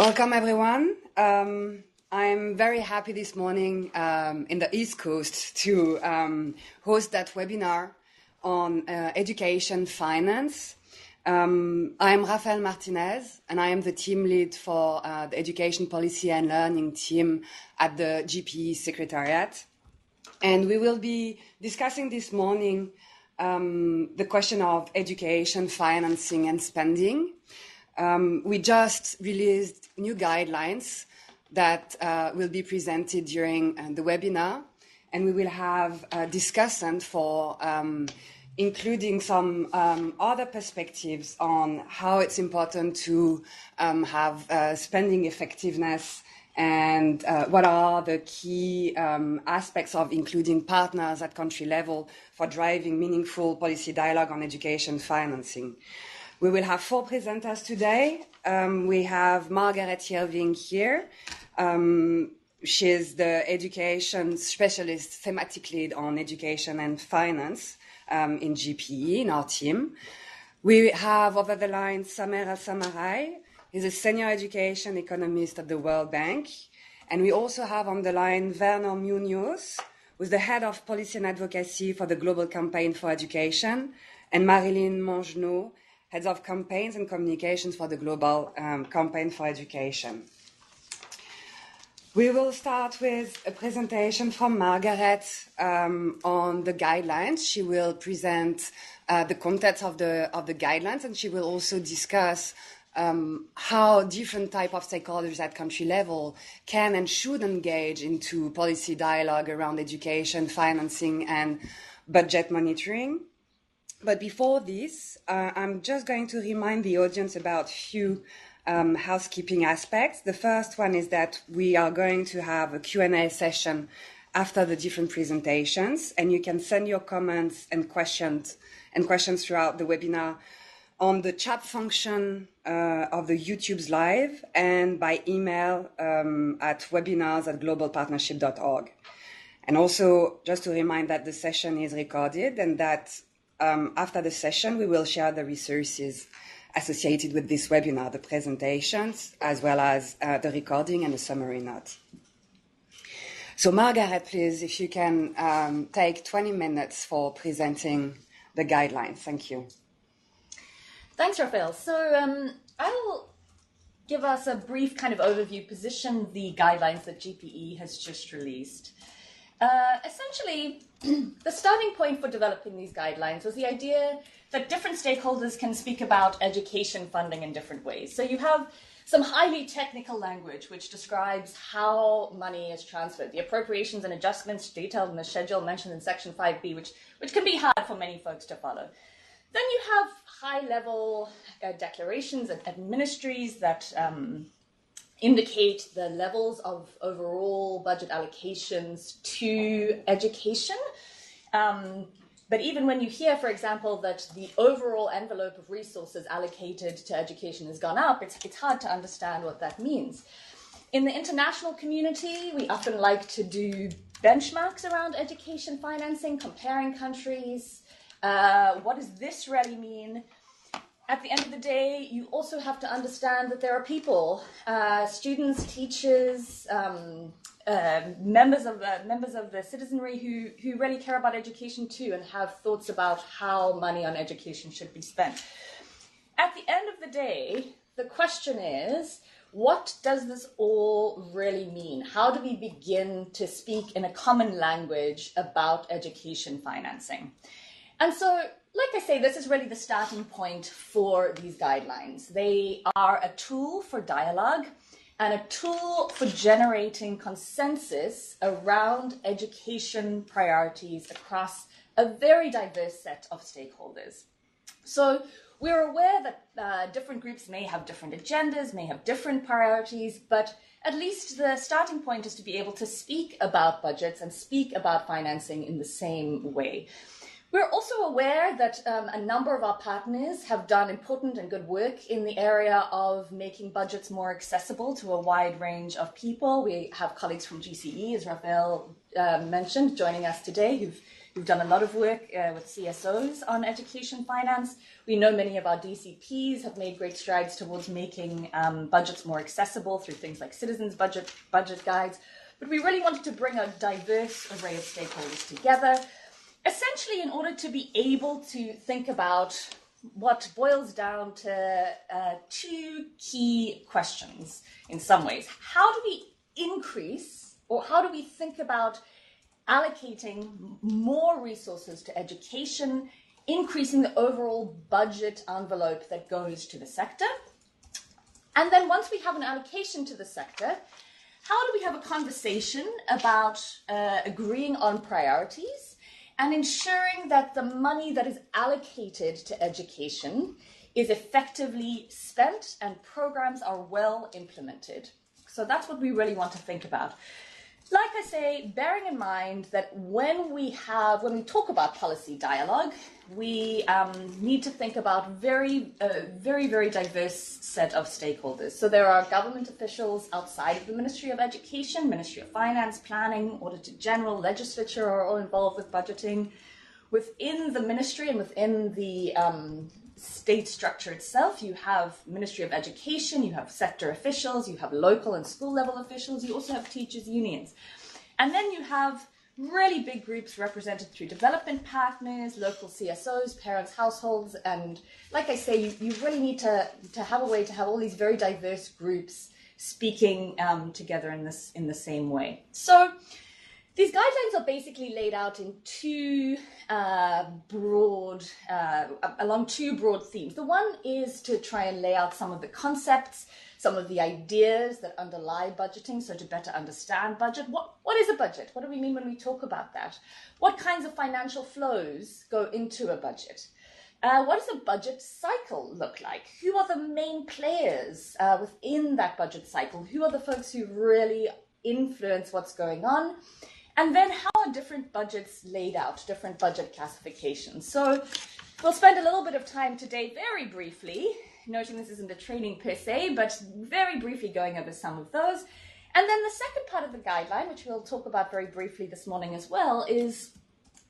Welcome, everyone. I'm very happy this morning in the East Coast to host that webinar on education finance. I'm Rafael Martinez, and I am the team lead for the Education Policy and Learning team at the GPE Secretariat. And we will be discussing this morning the question of education, financing, and spending. We just released new guidelines that will be presented during the webinar, and we will have a discussant for including some other perspectives on how it's important to have spending effectiveness and what are the key aspects of including partners at country level for driving meaningful policy dialogue on education financing. We will have 4 presenters today. We have Margaret Yerving here. She is the education specialist, thematic lead on education and finance in GPE, in our team. We have over the line Samera Samarai. He's a senior education economist at the World Bank. And we also have on the line Werner Munoz, who's the head of policy and advocacy for the Global Campaign for Education, and Marilyn Mongenot, heads of campaigns and communications for the Global Campaign for Education. We will start with a presentation from Margaret on the guidelines. She will present the contents of the guidelines, and she will also discuss how different type of stakeholders at country level can and should engage into policy dialogue around education, financing, and budget monitoring. But before this, I'm just going to remind the audience about a few housekeeping aspects. The first one is that we are going to have a Q&A session after the different presentations, and you can send your comments and questions throughout the webinar on the chat function of the YouTube's live and by email at webinars@globalpartnership.org. And also, just to remind that the session is recorded and that after the session, we will share the resources associated with this webinar, the presentations, as well as the recording and the summary note. So Margaret, please, if you can take 20 minutes for presenting the guidelines. Thank you. Thanks, Rafael. So I'll give us a brief kind of overview, position the guidelines that GPE has just released. Essentially, the starting point for developing these guidelines was the idea that different stakeholders can speak about education funding in different ways. So you have some highly technical language which describes how money is transferred, the appropriations and adjustments detailed in the schedule mentioned in Section 5B, which can be hard for many folks to follow. Then you have high-level declarations at ministries that indicate the levels of overall budget allocations to education. But even when you hear, for example, that the overall envelope of resources allocated to education has gone up, it's hard to understand what that means. In the international community, we often like to do benchmarks around education financing, comparing countries. What does this really mean? At the end of the day, you also have to understand that there are people, students, teachers, members of the citizenry who really care about education too and have thoughts about how money on education should be spent. At the end of the day, the question is, what does this all really mean? How do we begin to speak in a common language about education financing? And so, like I say, this is really the starting point for these guidelines. They are a tool for dialogue and a tool for generating consensus around education priorities across a very diverse set of stakeholders. So we're aware that different groups may have different agendas, may have different priorities, but at least the starting point is to be able to speak about budgets and speak about financing in the same way. We're also aware that a number of our partners have done important and good work in the area of making budgets more accessible to a wide range of people. We have colleagues from GCE, as Rafael mentioned, joining us today, We've done a lot of work with CSOs on education finance. We know many of our DCPs have made great strides towards making budgets more accessible through things like citizens' budget guides. But we really wanted to bring a diverse array of stakeholders together, essentially in order to be able to think about what boils down to two key questions in some ways. How do we increase, or how do we think about allocating more resources to education, increasing the overall budget envelope that goes to the sector? And then once we have an allocation to the sector, how do we have a conversation about agreeing on priorities and ensuring that the money that is allocated to education is effectively spent and programs are well implemented? So that's what we really want to think about. Like I say, bearing in mind that when we talk about policy dialogue, we need to think about very diverse set of stakeholders. So there are government officials outside of the Ministry of Education, Ministry of Finance, Planning, Auditor General, Legislature are all involved with budgeting. Within the ministry and within the state structure itself, you have Ministry of Education, you have sector officials, you have local and school level officials, you also have teachers' unions. And then you have really big groups represented through development partners, local CSOs, parents' households, and like I say, you really need to have a way to have all these very diverse groups speaking together in the same way. So these guidelines are basically laid out in along two broad themes. The one is to try and lay out some of the concepts, some of the ideas that underlie budgeting, so to better understand budget. What is a budget? What do we mean when we talk about that? What kinds of financial flows go into a budget? What does a budget cycle look like? Who are the main players within that budget cycle? Who are the folks who really influence what's going on? And then how are different budgets laid out, different budget classifications? So we'll spend a little bit of time today, very briefly, noting this isn't a training per se, but very briefly going over some of those. And then the second part of the guideline, which we'll talk about very briefly this morning as well, is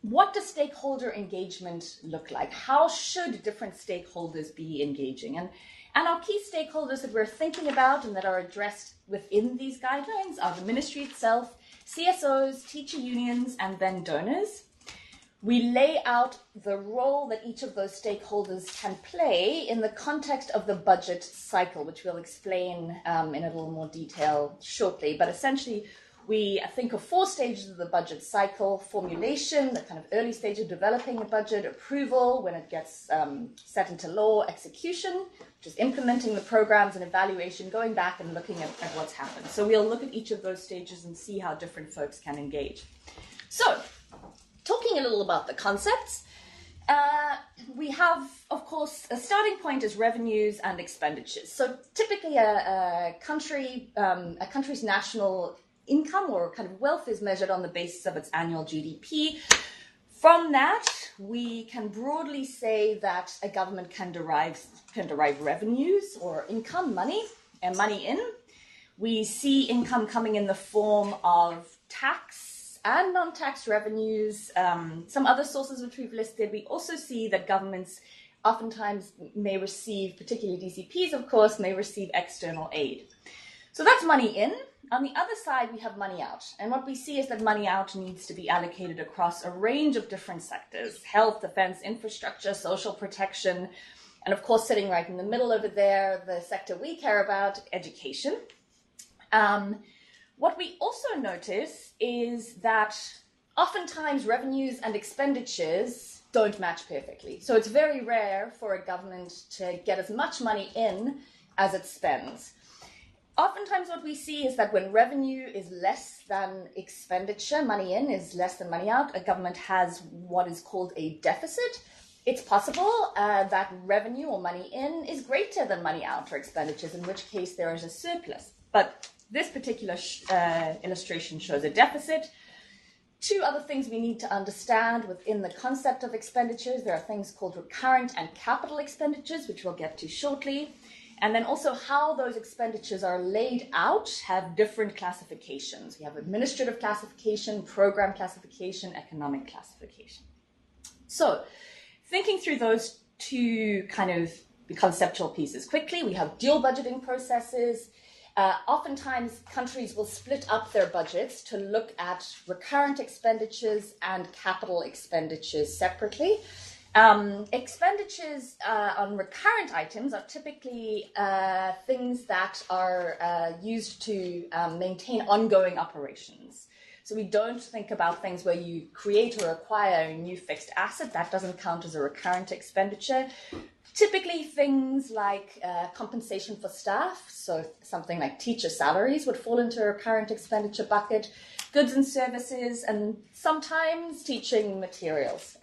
what does stakeholder engagement look like? How should different stakeholders be engaging? And our key stakeholders that we're thinking about and that are addressed within these guidelines are the ministry itself, CSOs, teacher unions, and then donors. We lay out the role that each of those stakeholders can play in the context of the budget cycle, which we'll explain in a little more detail shortly. But essentially, we think of 4 stages of the budget cycle: formulation, the kind of early stage of developing a budget; approval, when it gets set into law; execution, which is implementing the programs; and evaluation, going back and looking at what's happened. So we'll look at each of those stages and see how different folks can engage. So, talking a little about the concepts, we have, of course, a starting point is revenues and expenditures. So typically a country's national income or kind of wealth is measured on the basis of its annual GDP. From that, we can broadly say that a government can derive revenues or income, money in. We see income coming in the form of tax and non-tax revenues, some other sources which we've listed. We also see that governments oftentimes may receive, particularly DCPs, of course, may receive external aid. So that's money in. On the other side, we have money out. And what we see is that money out needs to be allocated across a range of different sectors: health, defense, infrastructure, social protection, and of course, sitting right in the middle over there, the sector we care about, education. What we also notice is that oftentimes revenues and expenditures don't match perfectly. So it's very rare for a government to get as much money in as it spends. Oftentimes what we see is that when revenue is less than expenditure, money in is less than money out, a government has what is called a deficit. It's possible that revenue or money in is greater than money out or expenditures, in which case there is a surplus. But this particular illustration shows a deficit. 2 other things we need to understand within the concept of expenditures. There are things called recurrent and capital expenditures, which we'll get to shortly. And then also how those expenditures are laid out have different classifications. We have administrative classification, program classification, economic classification. So thinking through those two kind of conceptual pieces quickly, we have dual budgeting processes. Oftentimes, countries will split up their budgets to look at recurrent expenditures and capital expenditures separately. Expenditures on recurrent items are typically things that are used to maintain ongoing operations. So we don't think about things where you create or acquire a new fixed asset. That doesn't count as a recurrent expenditure. Typically things like compensation for staff, so something like teacher salaries would fall into a recurrent expenditure bucket, goods and services, and sometimes teaching materials.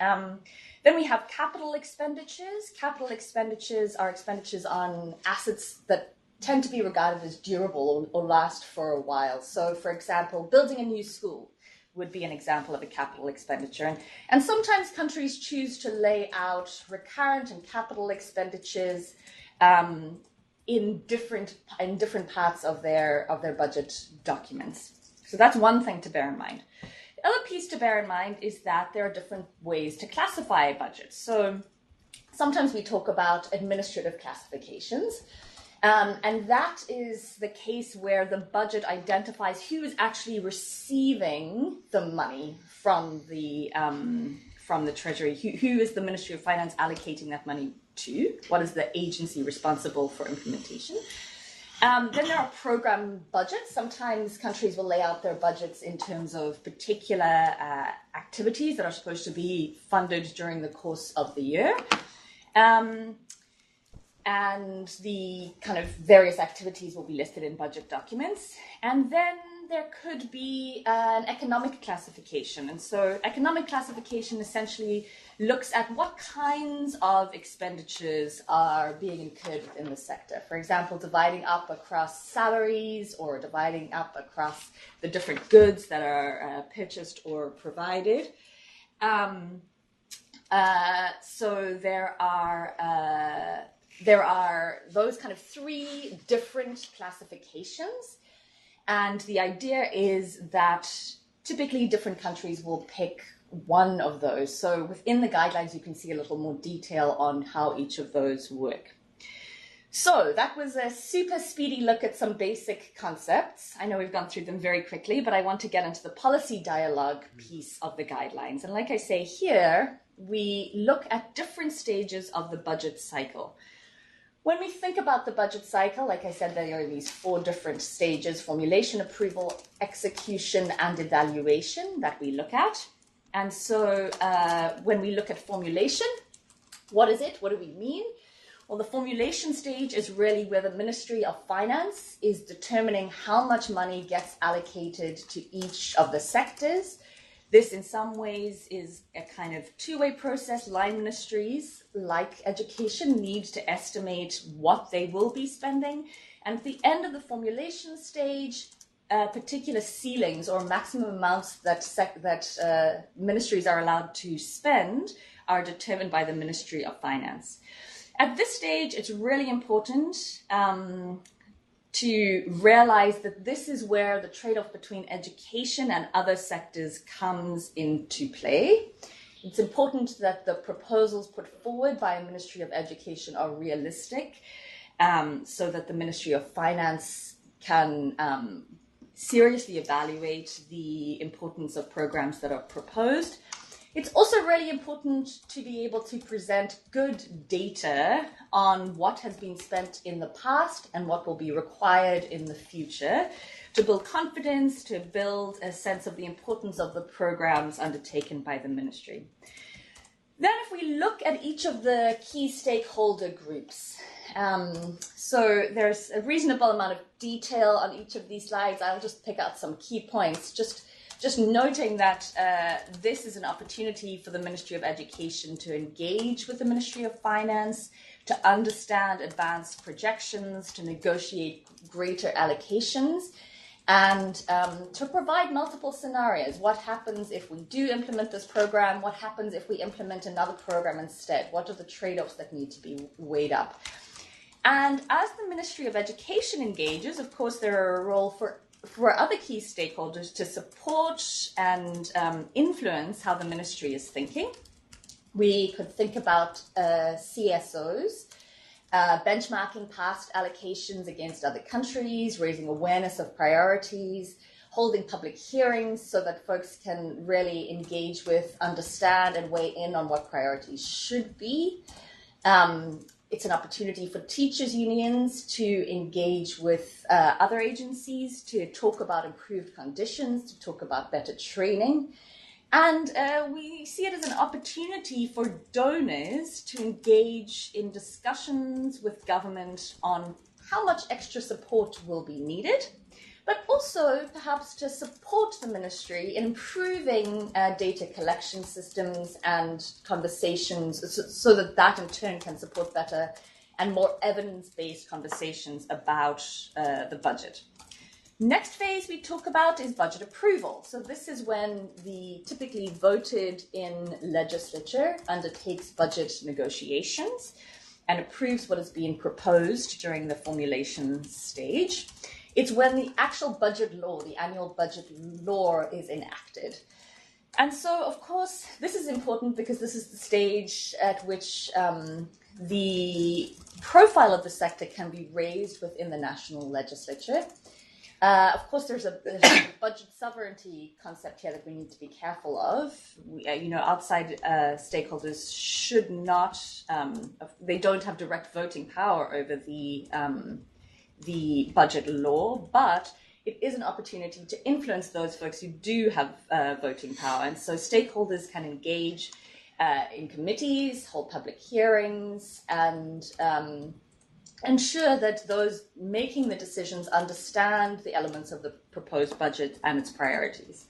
Then we have capital expenditures. Capital expenditures are expenditures on assets that tend to be regarded as durable or last for a while. So, for example, building a new school would be an example of a capital expenditure. And sometimes countries choose to lay out recurrent and capital expenditures in different parts of their budget documents. So that's one thing to bear in mind. The other piece to bear in mind is that there are different ways to classify a budget. So sometimes we talk about administrative classifications. And that is the case where the budget identifies who is actually receiving the money from the Treasury. Who is the Ministry of Finance allocating that money to? What is the agency responsible for implementation? Then there are program budgets. Sometimes countries will lay out their budgets in terms of particular activities that are supposed to be funded during the course of the year. And the kind of various activities will be listed in budget documents. And then there could be an economic classification. And so economic classification essentially looks at what kinds of expenditures are being incurred within the sector. For example, dividing up across salaries or dividing up across the different goods that are purchased or provided. So there are those kind of three different classifications. And the idea is that typically different countries will pick one of those. So within the guidelines, you can see a little more detail on how each of those work. So that was a super speedy look at some basic concepts. I know we've gone through them very quickly, but I want to get into the policy dialogue piece of the guidelines. And like I say here, we look at different stages of the budget cycle. When we think about the budget cycle, like I said, there are these four different stages: formulation, approval, execution, and evaluation that we look at. And so when we look at formulation, what is it? What do we mean? Well, the formulation stage is really where the Ministry of Finance is determining how much money gets allocated to each of the sectors. This, in some ways, is a kind of two-way process. Line ministries, like education, need to estimate what they will be spending. And at the end of the formulation stage, particular ceilings or maximum amounts that ministries are allowed to spend are determined by the Ministry of Finance. At this stage, it's really important to realize that this is where the trade-off between education and other sectors comes into play. It's important that the proposals put forward by a Ministry of Education are realistic, so that the Ministry of Finance can seriously evaluate the importance of programs that are proposed. It's also really important to be able to present good data on what has been spent in the past and what will be required in the future to build confidence, to build a sense of the importance of the programs undertaken by the ministry. Then if we look at each of the key stakeholder groups, so there's a reasonable amount of detail on each of these slides. I'll just pick out some key points, just noting that this is an opportunity for the Ministry of Education to engage with the Ministry of Finance, to understand advanced projections, to negotiate greater allocations, and to provide multiple scenarios. What happens if we do implement this program? What happens if we implement another program instead? What are the trade-offs that need to be weighed up? And as the Ministry of Education engages, of course, there are a role for other key stakeholders to support and influence how the ministry is thinking. We could think about CSOs, benchmarking past allocations against other countries, raising awareness of priorities, holding public hearings so that folks can really engage with, understand, and weigh in on what priorities should be. It's an opportunity for teachers' unions to engage with other agencies, to talk about improved conditions, to talk about better training. And we see it as an opportunity for donors to engage in discussions with government on how much extra support will be needed, but also perhaps to support the ministry in improving data collection systems and conversations so that that in turn can support better and more evidence-based conversations about the budget. Next phase we talk about is budget approval. So this is when the typically voted in legislature undertakes budget negotiations and approves what is being proposed during the formulation stage. It's when the actual budget law, the annual budget law, is enacted. And so, of course, this is important because this is the stage at which the profile of the sector can be raised within the national legislature. Of course, there's a budget sovereignty concept here that we need to be careful of. Outside stakeholders should not, they don't have direct voting power over the budget law, but it is an opportunity to influence those folks who do have voting power. And so stakeholders can engage in committees, hold public hearings, and ensure that those making the decisions understand the elements of the proposed budget and its priorities.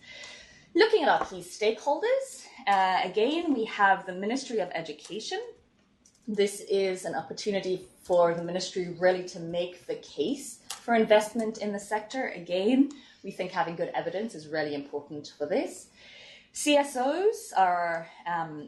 Looking at our key stakeholders, again, we have the Ministry of Education. This is an opportunity for the ministry really to make the case for investment in the sector. Again, we think having good evidence is really important for this. CSOs are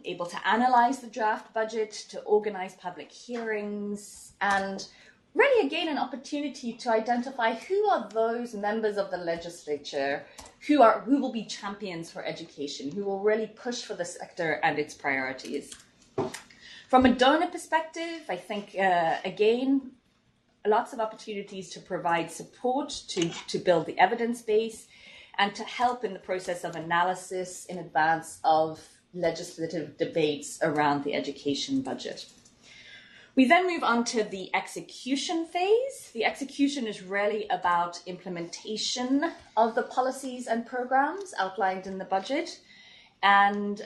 able to analyze the draft budget, to organize public hearings, and really, again, an opportunity to identify who are those members of the legislature who will be champions for education, who will really push for the sector and its priorities. From a donor perspective, I think, again, lots of opportunities to provide support, to build the evidence base, and to help in the process of analysis in advance of legislative debates around the education budget. We then move on to the execution phase. The execution is really about implementation of the policies and programs outlined in the budget. And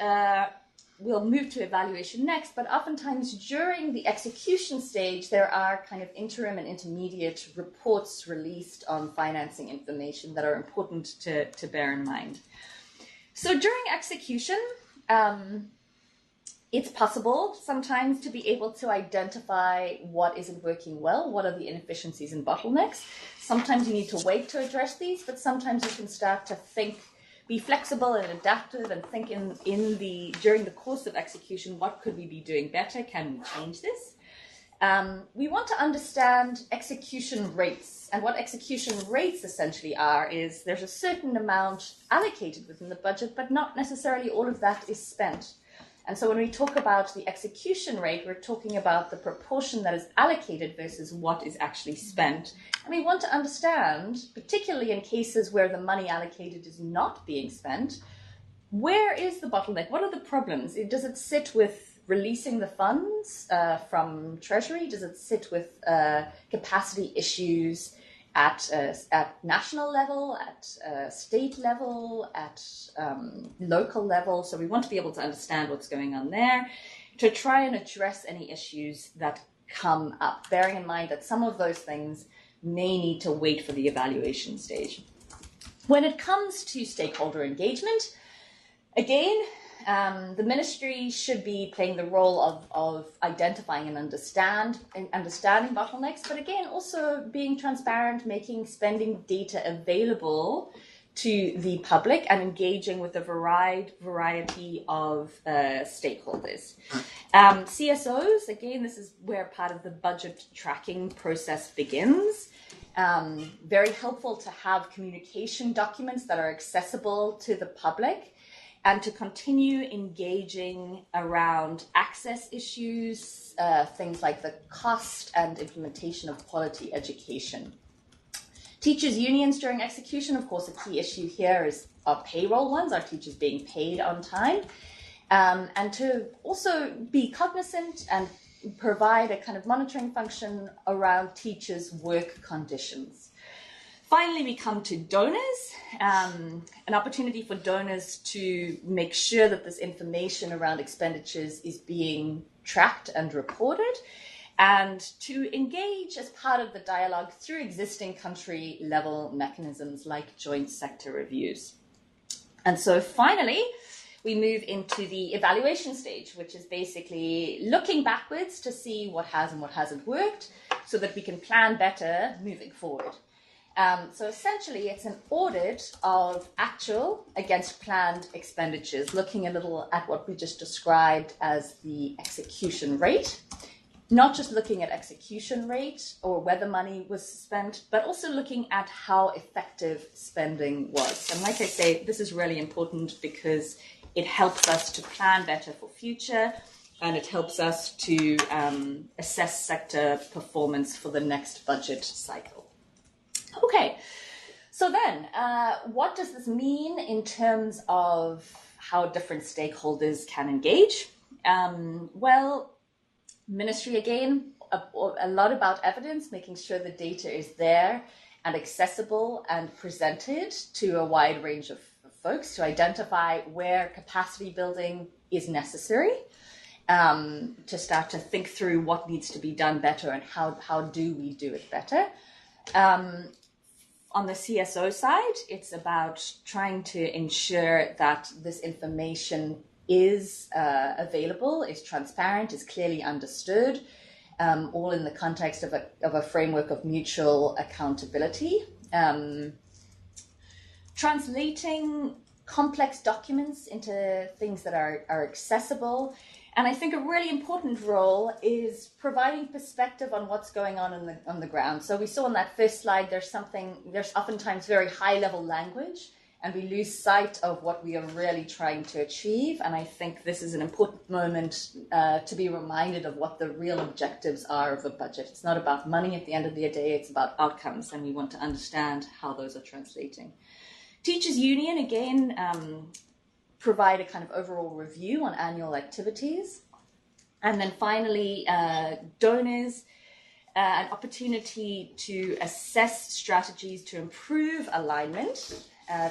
we'll move to evaluation next, but oftentimes during the execution stage, there are kind of interim and intermediate reports released on financing information that are important to bear in mind. So during execution, it's possible sometimes to be able to identify what isn't working well, what are the inefficiencies and bottlenecks. Sometimes you need to wait to address these, but sometimes you can start to think, be flexible and adaptive and think during the course of execution, what could we be doing better? Can we change this? We want to understand execution rates, and what execution rates essentially are is there's a certain amount allocated within the budget, but not necessarily all of that is spent. And so when we talk about the execution rate, we're talking about the proportion that is allocated versus what is actually spent. And we want to understand, particularly in cases where the money allocated is not being spent, where is the bottleneck? What are the problems? Does it sit with releasing the funds from Treasury? Does it sit with capacity issues at national level, at state level, at local level? So we want to be able to understand what's going on there to try and address any issues that come up, bearing in mind that some of those things may need to wait for the evaluation stage. When it comes to stakeholder engagement, again, the ministry should be playing the role of identifying and understanding bottlenecks, but again, also being transparent, making spending data available to the public and engaging with a variety of stakeholders. CSOs, again, this is where part of the budget tracking process begins. Very helpful to have communication documents that are accessible to the public and to continue engaging around access issues, things like the cost and implementation of quality education. Teachers' unions during execution, of course, a key issue here is our payroll ones, our teachers being paid on time, and to also be cognizant and provide a kind of monitoring function around teachers' work conditions. Finally, we come to donors, an opportunity for donors to make sure that this information around expenditures is being tracked and reported, and to engage as part of the dialogue through existing country level mechanisms like joint sector reviews. And so finally, we move into the evaluation stage, which is basically looking backwards to see what has and what hasn't worked so that we can plan better moving forward. So essentially, it's an audit of actual against planned expenditures, looking a little at what we just described as the execution rate. Not just looking at execution rate or whether money was spent, but also looking at how effective spending was. And like I say, this is really important because it helps us to plan better for future, and it helps us to assess sector performance for the next budget cycle. Okay, so then what does this mean in terms of how different stakeholders can engage? Well, Ministry, again, a lot about evidence, making sure the data is there and accessible and presented to a wide range of folks to identify where capacity building is necessary, to start to think through what needs to be done better and how do we do it better. On the CSO side, it's about trying to ensure that this information is available, is transparent, is clearly understood, all in the context of a framework of mutual accountability. Translating complex documents into things that are accessible. And I think a really important role is providing perspective on what's going on the ground. So we saw on that first slide, there's oftentimes very high level language, and we lose sight of what we are really trying to achieve. And I think this is an important moment to be reminded of what the real objectives are of a budget. It's not about money at the end of the day, it's about outcomes, and we want to understand how those are translating. Teachers' Union, again, provide a kind of overall review on annual activities. And then finally, donors, an opportunity to assess strategies to improve alignment,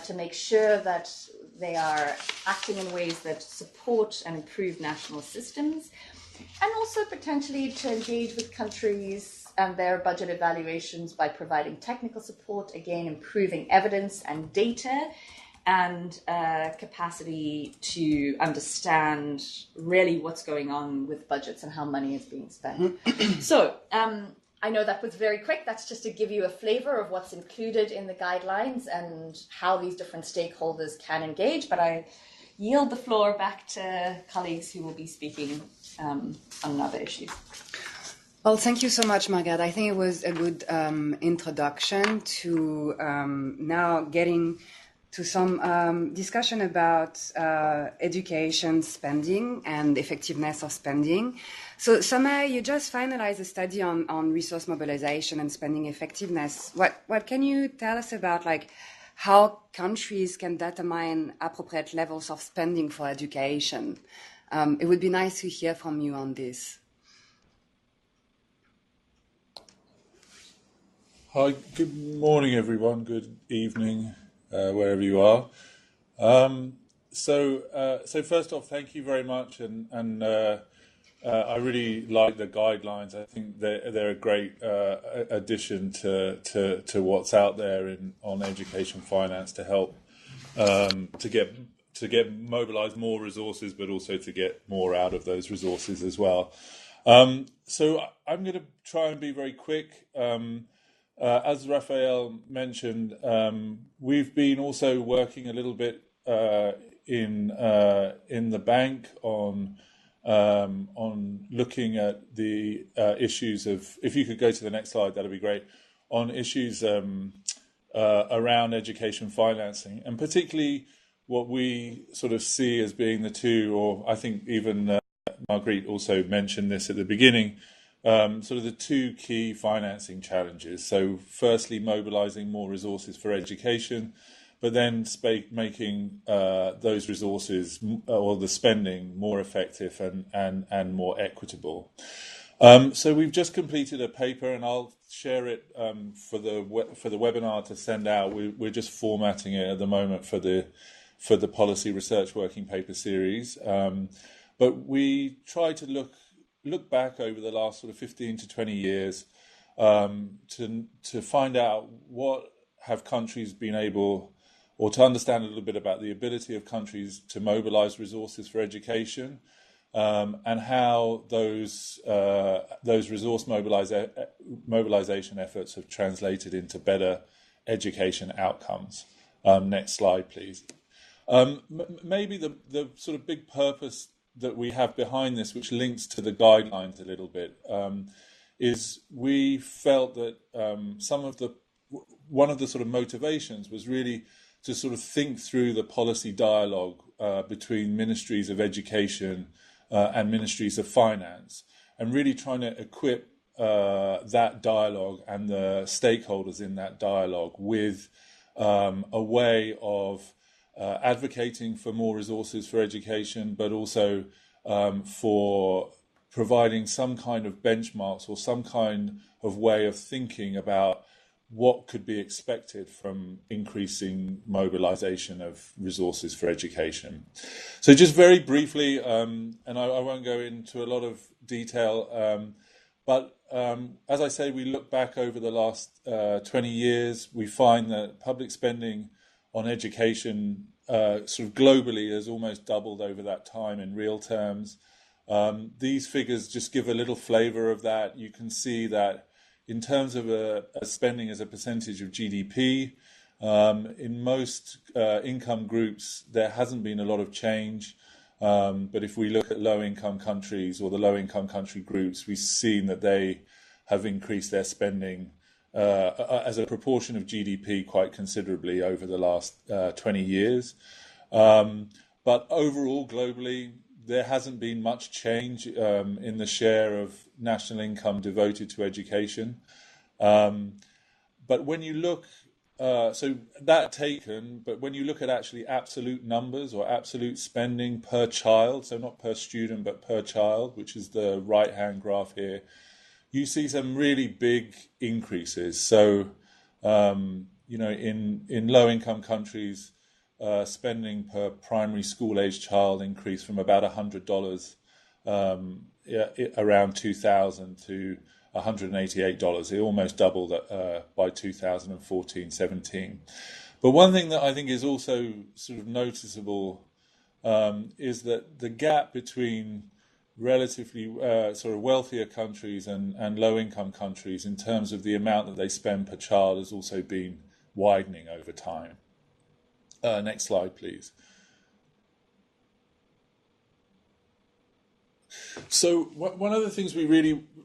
to make sure that they are acting in ways that support and improve national systems, and also potentially to engage with countries and their budget evaluations by providing technical support, again, improving evidence and data, and capacity to understand really what's going on with budgets and how money is being spent. So, I know that was very quick. That's just to give you a flavor of what's included in the guidelines and how these different stakeholders can engage. But I yield the floor back to colleagues who will be speaking on another issue. Well, thank you so much, Margaret. I think it was a good introduction to now getting to some discussion about education spending and effectiveness of spending. So, Samay, you just finalized a study on resource mobilization and spending effectiveness. What can you tell us about, like, how countries can determine appropriate levels of spending for education? It would be nice to hear from you on this. Hi, good morning, everyone. Good evening, wherever you are. So first off, thank you very much, and I really like the guidelines. I think they're a great addition to what's out there on education finance to help to get mobilise more resources, but also to get more out of those resources as well. So I'm going to try and be very quick. as Raphael mentioned, we've been also working a little bit in the bank on looking at the issues of. If you could go to the next slide, that'd be great. On issues around education financing, and particularly what we sort of see as being the two, or I think even Marguerite also mentioned this at the beginning. Sort of the two key financing challenges. So firstly, mobilizing more resources for education, but then making those resources or the spending more effective and more equitable. So we've just completed a paper, and I'll share it for the webinar to send out. We're just formatting it at the moment for the policy research working paper series. But we try to look back over the last sort of 15 to 20 years to find out what have countries been able, or to understand a little bit about the ability of countries to mobilize resources for education, and how those resource mobilization efforts have translated into better education outcomes. Next slide, please. Maybe the sort of big purpose that we have behind this, which links to the guidelines a little bit, is we felt that one of the sort of motivations was really to sort of think through the policy dialogue between ministries of education and ministries of finance, and really trying to equip that dialogue and the stakeholders in that dialogue with a way of advocating for more resources for education, but also for providing some kind of benchmarks or some kind of way of thinking about what could be expected from increasing mobilization of resources for education. So just very briefly, and I won't go into a lot of detail, but as I say, we look back over the last 20 years, we find that public spending on education sort of globally has almost doubled over that time in real terms. These figures just give a little flavor of that. You can see that in terms of a spending as a percentage of GDP, in most income groups, there hasn't been a lot of change. But if we look at low-income countries or the low-income country groups, we've seen that they have increased their spending as a proportion of GDP quite considerably over the last 20 years. But overall, globally, there hasn't been much change in the share of national income devoted to education. But when you look, so that taken, but when you look at actually absolute numbers or absolute spending per child, so not per student, but per child, which is the right-hand graph here, you see some really big increases. So, in low-income countries, spending per primary school-age child increased from about $100 around 2000 to $188. It almost doubled by 2014-17. But one thing that I think is also sort of noticeable is that the gap between relatively sort of wealthier countries and low-income countries in terms of the amount that they spend per child has also been widening over time. Next slide, please. So one of the things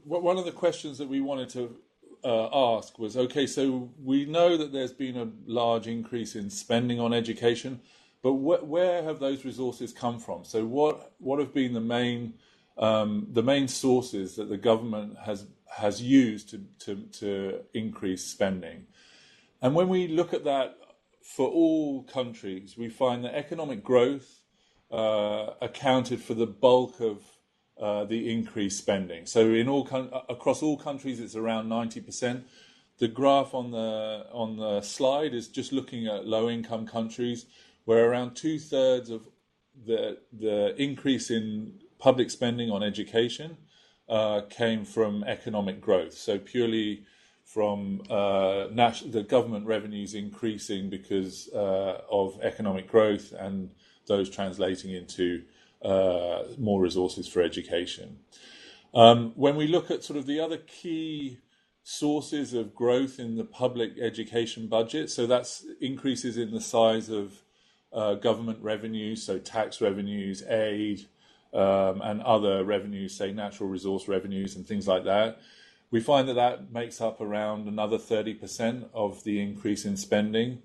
one of the questions that we wanted to ask was, okay, so we know that there's been a large increase in spending on education, but where have those resources come from? So what have been the main sources that the government has used to increase spending? And when we look at that for all countries, we find that economic growth accounted for the bulk of the increased spending. So across all countries, it's around 90%. The graph on the slide is just looking at low-income countries, where around 2/3 of the increase in public spending on education came from economic growth. So purely from the government revenues increasing because of economic growth, and those translating into more resources for education. When we look at sort of the other key sources of growth in the public education budget. So that's increases in the size of government revenues, so tax revenues, aid, and other revenues, say natural resource revenues and things like that. We find that that makes up around another 30% of the increase in spending.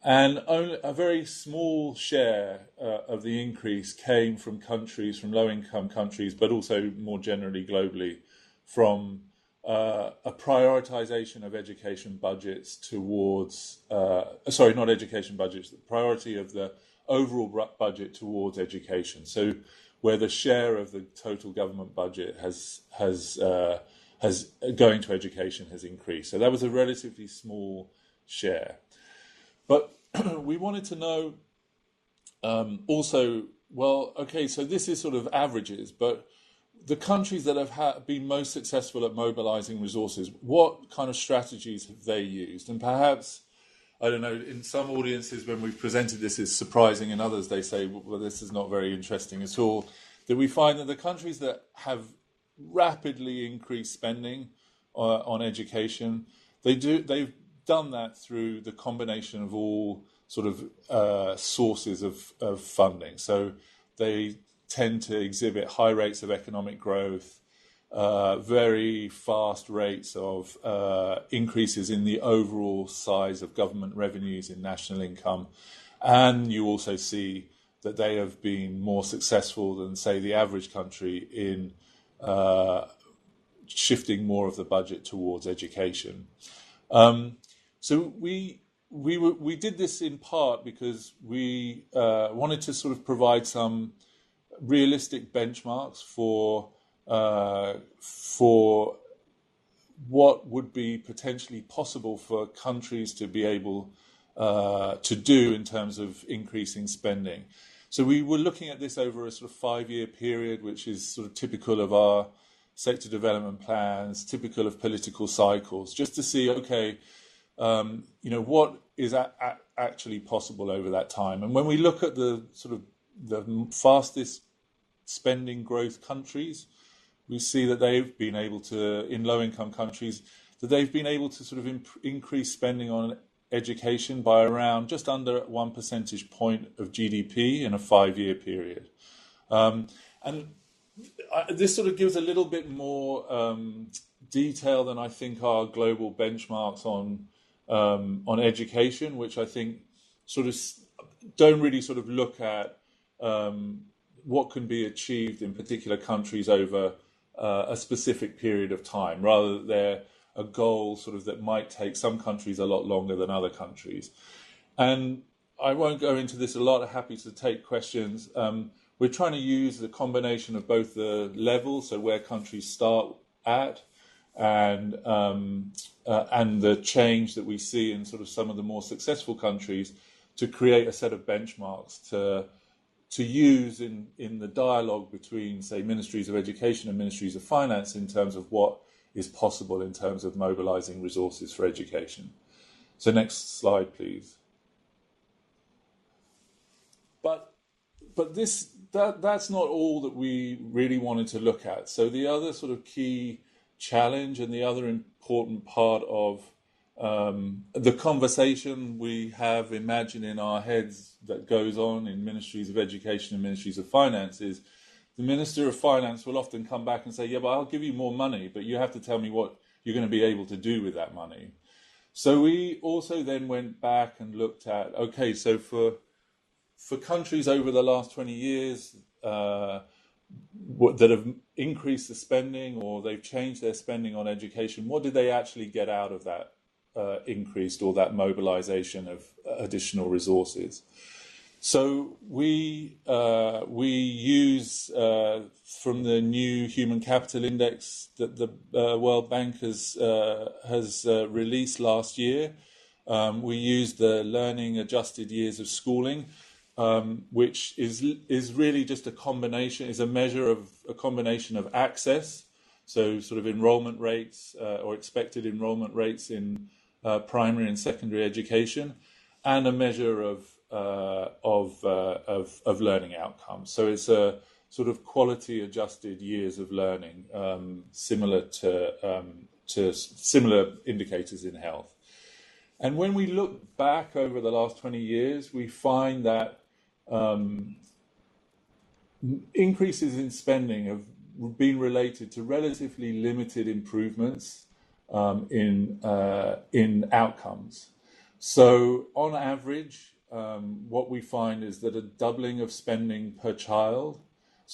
And only a very small share of the increase came from countries, from low-income countries, but also more generally globally, from a prioritization of education budgets towards, not education budgets, the priority of the overall budget towards education. So where the share of the total government budget has going to education has increased. So that was a relatively small share. But we wanted to know also, well, okay, so this is sort of averages, but the countries that have been most successful at mobilizing resources, what kind of strategies have they used? And perhaps, I don't know, in some audiences when we've presented this is surprising, in others they say, well, this is not very interesting at all, that we find that the countries that have rapidly increased spending on education, they've done that through the combination of all sort of sources of funding. So they tend to exhibit high rates of economic growth, very fast rates of increases in the overall size of government revenues in national income. And you also see that they have been more successful than, say, the average country in shifting more of the budget towards education. So we did this in part because we wanted to sort of provide some realistic benchmarks for what would be potentially possible for countries to be able to do in terms of increasing spending. So we were looking at this over a sort of 5-year period, which is sort of typical of our sector development plans, typical of political cycles, just to see, okay, what is actually possible over that time. And when we look at the sort of the fastest spending growth countries, we see that they've been able to, in low-income countries, that they've been able to sort of increase spending on education by around just under 1 percentage point of GDP in a 5-year period. This sort of gives a little bit more detail than I think our global benchmarks on education, which I think sort of don't really sort of look at what can be achieved in particular countries over a specific period of time. Rather, they're a goal sort of that might take some countries a lot longer than other countries. And I won't go into this a lot. I'm happy to take questions. We're trying to use the combination of both the levels, so where countries start at, and the change that we see in sort of some of the more successful countries to create a set of benchmarks to use in the dialogue between, say, ministries of education and ministries of finance in terms of what is possible in terms of mobilizing resources for education. So next slide, please. But that's not all that we really wanted to look at. So the other sort of key challenge and the other important part of the conversation we have imagined in our heads that goes on in ministries of education and ministries of finance is the Minister of Finance will often come back and say, yeah, but I'll give you more money, but you have to tell me what you're going to be able to do with that money. So we also then went back and looked at, okay, so for countries over the last 20 years that have increased the spending or they've changed their spending on education, what did they actually get out of that increased or that mobilization of additional resources? So we use from the new Human Capital Index that the World Bank has released last year. We use the Learning Adjusted Years of Schooling, which is really just a combination of access, so sort of enrollment rates or expected enrollment rates in primary and secondary education, and a measure of learning outcomes. So it's a sort of quality adjusted years of learning, similar to similar indicators in health. And when we look back over the last 20 years, we find that increases in spending have been related to relatively limited improvements in outcomes. So on average, what we find is that a doubling of spending per child,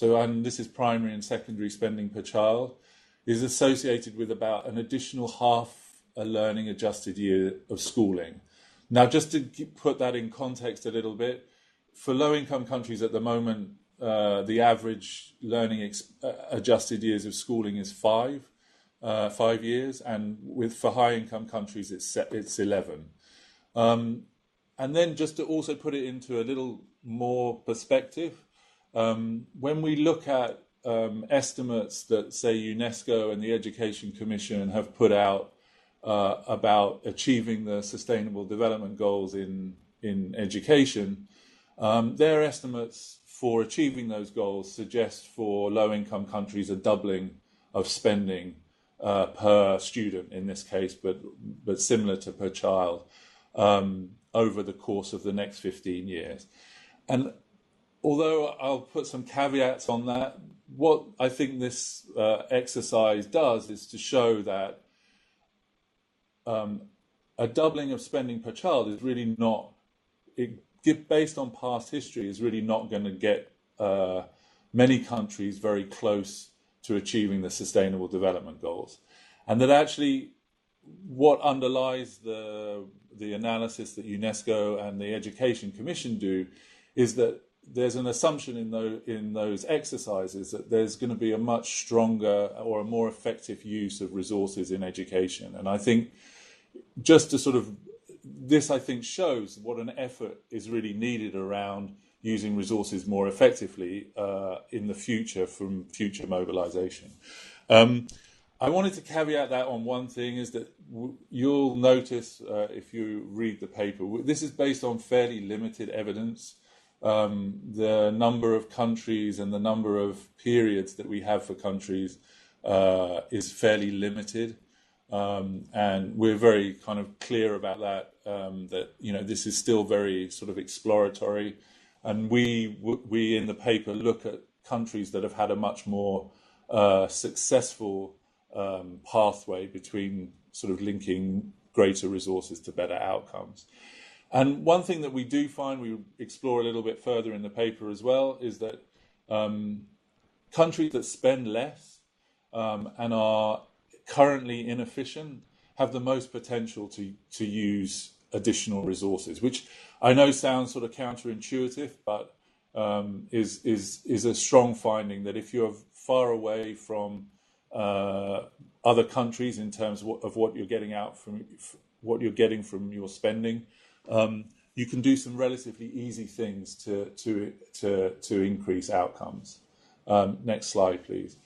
and this is primary and secondary spending per child, is associated with about an additional half a learning adjusted year of schooling. Now, just to put that in context a little bit, for low income countries at the moment, the average learning adjusted years of schooling is 5 years, and for high income countries it's 11. And then just to also put it into a little more perspective, when we look at estimates that, say, UNESCO and the Education Commission have put out about achieving the Sustainable Development Goals in education, their estimates for achieving those goals suggest for low-income countries a doubling of spending per student in this case, but similar to per child, over the course of the next 15 years. And although I'll put some caveats on that, what I think this exercise does is to show that a doubling of spending per child is really not, based on past history, is really not going to get many countries very close to achieving the Sustainable Development Goals. And that actually what underlies the analysis that UNESCO and the Education Commission do is that there's an assumption in those exercises that there's going to be a much stronger or a more effective use of resources in education. And I think just to sort of, this I think shows what an effort is really needed around using resources more effectively in the future from future mobilization. I wanted to caveat that on one thing, is that you'll notice if you read the paper, this is based on fairly limited evidence. The number of countries and the number of periods that we have for countries is fairly limited. And we're very kind of clear about that, that, you know, this is still very sort of exploratory. And we in the paper look at countries that have had a much more successful pathway between sort of linking greater resources to better outcomes. And one thing that we do find, we explore a little bit further in the paper as well, is that countries that spend less and are currently inefficient have the most potential to use additional resources, which I know sounds sort of counterintuitive, but is a strong finding that if you're far away from other countries in terms of what you're getting out from what you're getting from your spending, you can do some relatively easy things to increase outcomes. Next slide, please.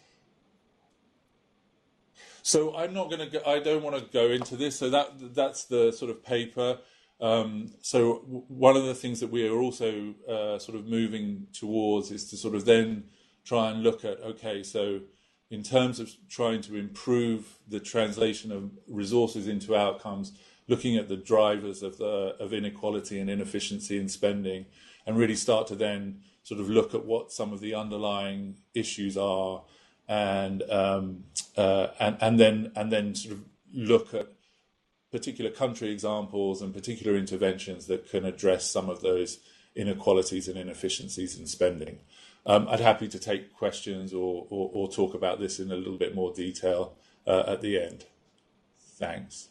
So I'm not going to. I don't want to go into this. So that's the sort of paper. So one of the things that we are also sort of moving towards is to sort of then try and look at, okay, so in terms of trying to improve the translation of resources into outcomes, looking at the drivers of inequality and inefficiency in spending, and really start to then sort of look at what some of the underlying issues are, and then sort of look at particular country examples and particular interventions that can address some of those inequalities and inefficiencies in spending. I'd happy to take questions or talk about this in a little bit more detail at the end. Thanks.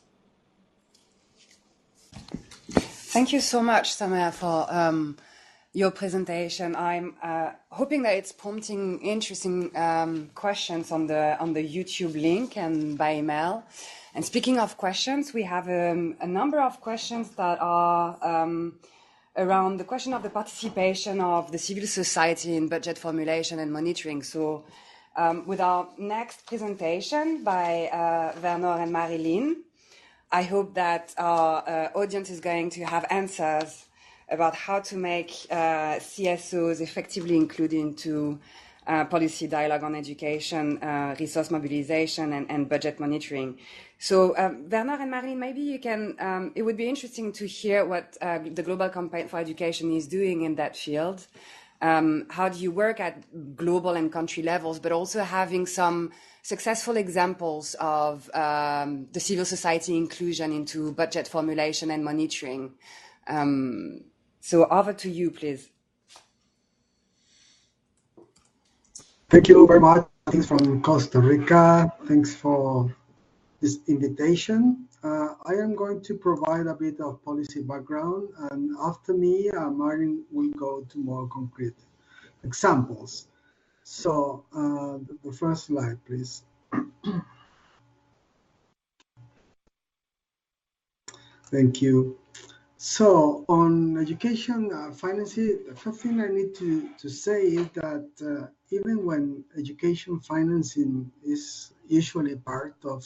Thank you so much, Samir, for your presentation. I'm hoping that it's prompting interesting questions on the YouTube link and by email. And speaking of questions, we have a number of questions that are around the question of the participation of the civil society in budget formulation and monitoring. So with our next presentation by Werner and Marilyn, I hope that our audience is going to have answers about how to make CSOs effectively included into policy dialogue on education, resource mobilization, and budget monitoring. So Bernard and Marilyn, maybe you can, it would be interesting to hear what the Global Compact for Education is doing in that field. How do you work at global and country levels, but also having some successful examples of the civil society inclusion into budget formulation and monitoring? So over to you, please. Thank you very much. Thanks from Costa Rica. Thanks for this invitation. I am going to provide a bit of policy background, and after me, Marin will go to more concrete examples. So the first slide, please. Thank you. So on education financing, the first thing I need to say is that even when education financing is usually part of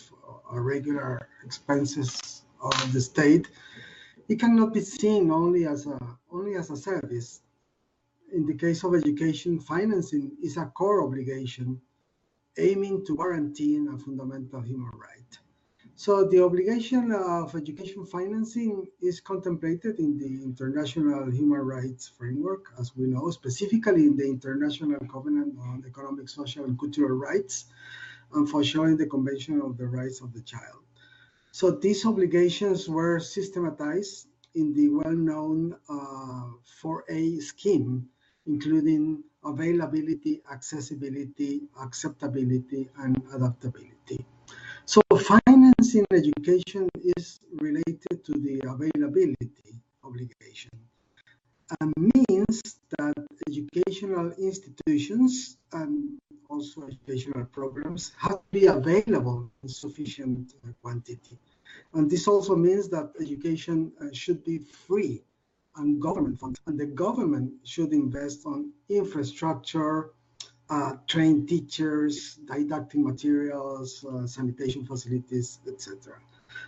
regular expenses of the state, it cannot be seen only as a service. In the case of education financing, is a core obligation aiming to guarantee a fundamental human right. So the obligation of education financing is contemplated in the International Human Rights Framework, as we know, specifically in the International Covenant on Economic, Social, and Cultural Rights, and for showing the Convention of the Rights of the Child. So these obligations were systematized in the well-known 4A scheme, including availability, accessibility, acceptability, and adaptability. So financing education is related to the availability obligation and means that educational institutions and also educational programs have to be available in sufficient quantity. And this also means that education should be free and government funded, and the government should invest on infrastructure, train teachers, didactic materials, sanitation facilities, etc.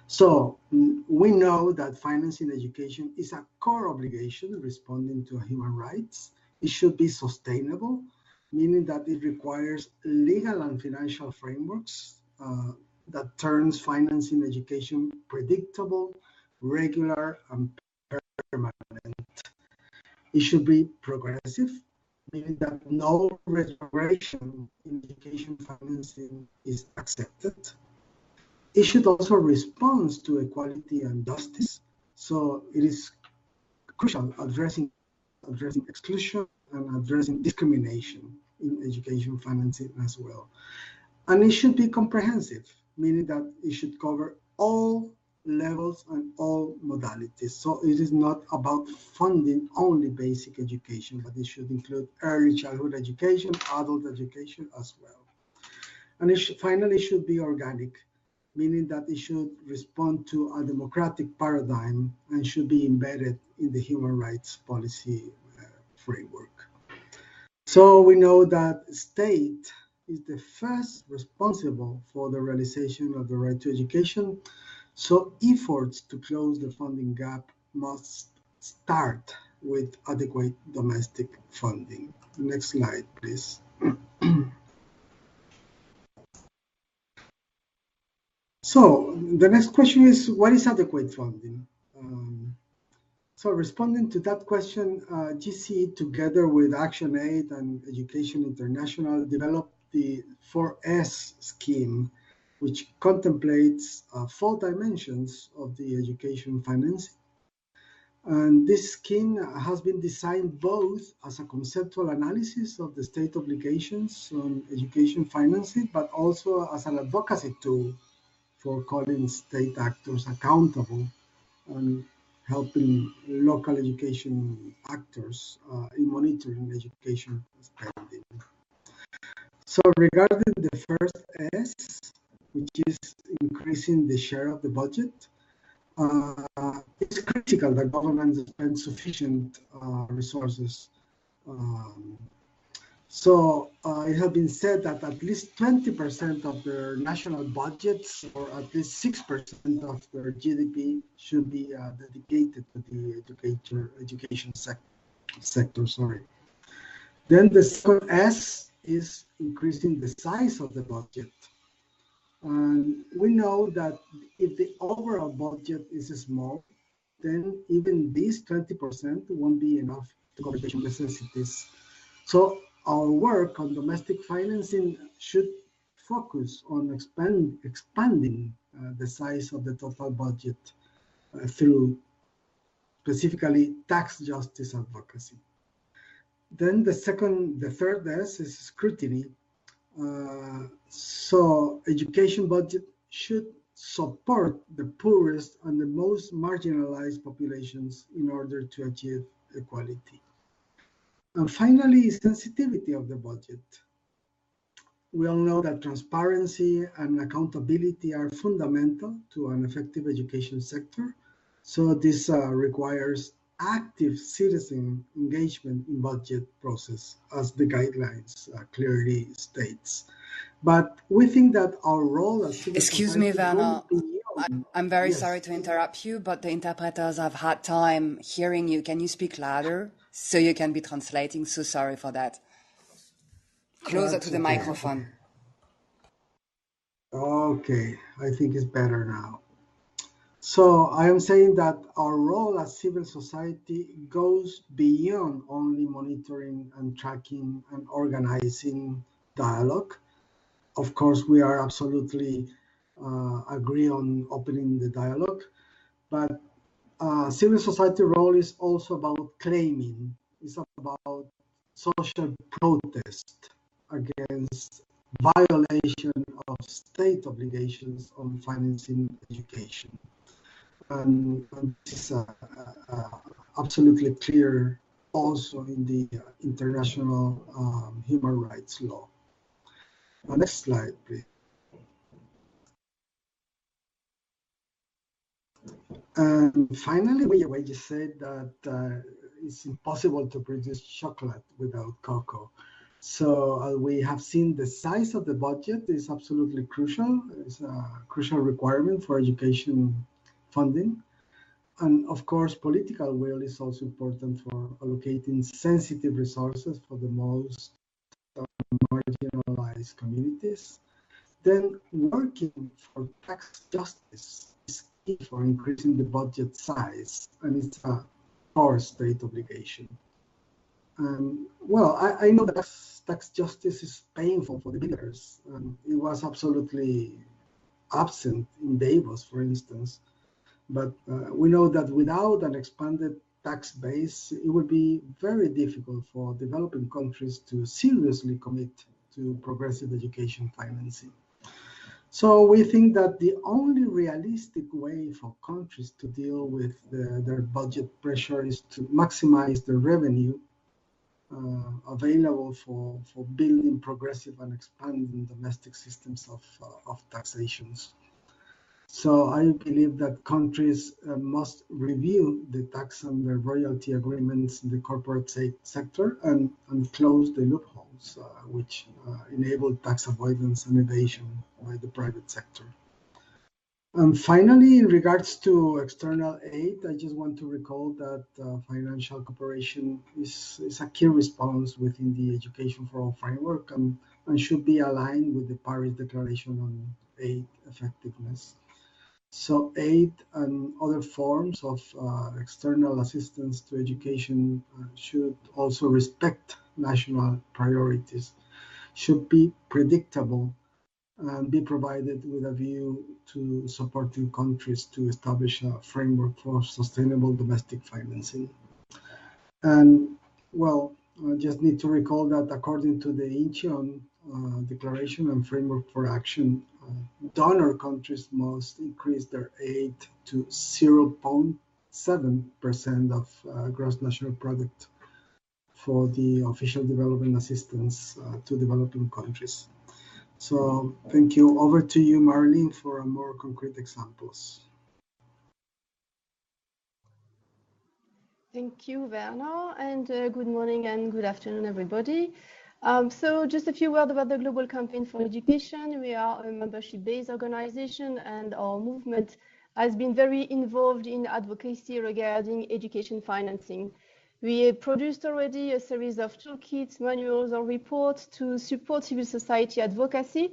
So we know that financing education is a core obligation responding to human rights. It should be sustainable, meaning that it requires legal and financial frameworks that turns financing education predictable, regular, and permanent. It should be progressive, meaning that no retrogression in education financing is accepted. It should also respond to equality and justice. So it is crucial addressing exclusion and addressing discrimination in education financing as well. And it should be comprehensive, meaning that it should cover all levels and all modalities. So it is not about funding only basic education, but it should include early childhood education, adult education as well. And it finally should be organic, meaning that it should respond to a democratic paradigm and should be embedded in the human rights policy framework. So we know that state is the first responsible for the realization of the right to education. So efforts to close the funding gap must start with adequate domestic funding. Next slide, please. So the next question is, what is adequate funding? So responding to that question, GCE together with ActionAid and Education International developed the 4S scheme, which contemplates 4 dimensions of the education financing. And this scheme has been designed both as a conceptual analysis of the state obligations on education financing, but also as an advocacy tool for calling state actors accountable and helping local education actors in monitoring education spending. So regarding the first S, which is increasing the share of the budget, it's critical that governments spend sufficient resources. So it has been said that at least 20% of their national budgets, or at least 6% of their GDP, should be dedicated to the education sector. Sorry. Then the second S is increasing the size of the budget. And we know that if the overall budget is small, then even this 20% won't be enough to cover education necessities. So our work on domestic financing should focus on expanding the size of the total budget through specifically tax justice advocacy. Then the third S is scrutiny. So education budget should support the poorest and the most marginalized populations in order to achieve equality. And finally, sensitivity of the budget. We all know that transparency and accountability are fundamental to an effective education sector. So this requires active citizen engagement in budget process, as the guidelines clearly states. But we think that our role as civil Excuse me, society Werner. goes beyond. I'm very sorry Yes. to interrupt you, but the interpreters have had time hearing you. Can you speak louder so you can be translating? So sorry for that. Closer to the microphone. Okay, I think it's better now. So I am saying that our role as civil society goes beyond only monitoring and tracking and organizing dialogue. Of course, we are absolutely agree on opening the dialogue, but civil society role is also about claiming. It's about social protest against violation of state obligations on financing education. And this is absolutely clear also in the international human rights law. Next slide, please. And finally, we just said that it's impossible to produce chocolate without cocoa. So we have seen the size of the budget is absolutely crucial. It's a crucial requirement for education funding. And of course, political will is also important for allocating sensitive resources for the most marginalized communities. Then working for tax justice is key for increasing the budget size, and it's a core state obligation. Well, I know that tax justice is painful for the billionaires, and it was absolutely absent in Davos, for instance. But we know that without an expanded tax base, it would be very difficult for developing countries to seriously commit to progressive education financing. So we think that the only realistic way for countries to deal with their budget pressure is to maximize the revenue available for building progressive and expanding domestic systems of taxations. So I believe that countries must review the tax and the royalty agreements in the corporate sector and close the loopholes which enable tax avoidance and evasion by the private sector. And finally, in regards to external aid, I just want to recall that financial cooperation is a key response within the Education for All framework and should be aligned with the Paris Declaration on Aid Effectiveness. So aid and other forms of external assistance to education should also respect national priorities, should be predictable, and be provided with a view to supporting countries to establish a framework for sustainable domestic financing. And well, I just need to recall that according to the Incheon Declaration and Framework for Action, donor countries must increase their aid to 0.7% of gross national product for the official development assistance to developing countries. So thank you. Over to you, Marlene, for more concrete examples. Thank you, Werner, and good morning and good afternoon, everybody. So just a few words about the Global Campaign for Education. We are a membership-based organization, and our movement has been very involved in advocacy regarding education financing. We produced already a series of toolkits, manuals, or reports to support civil society advocacy.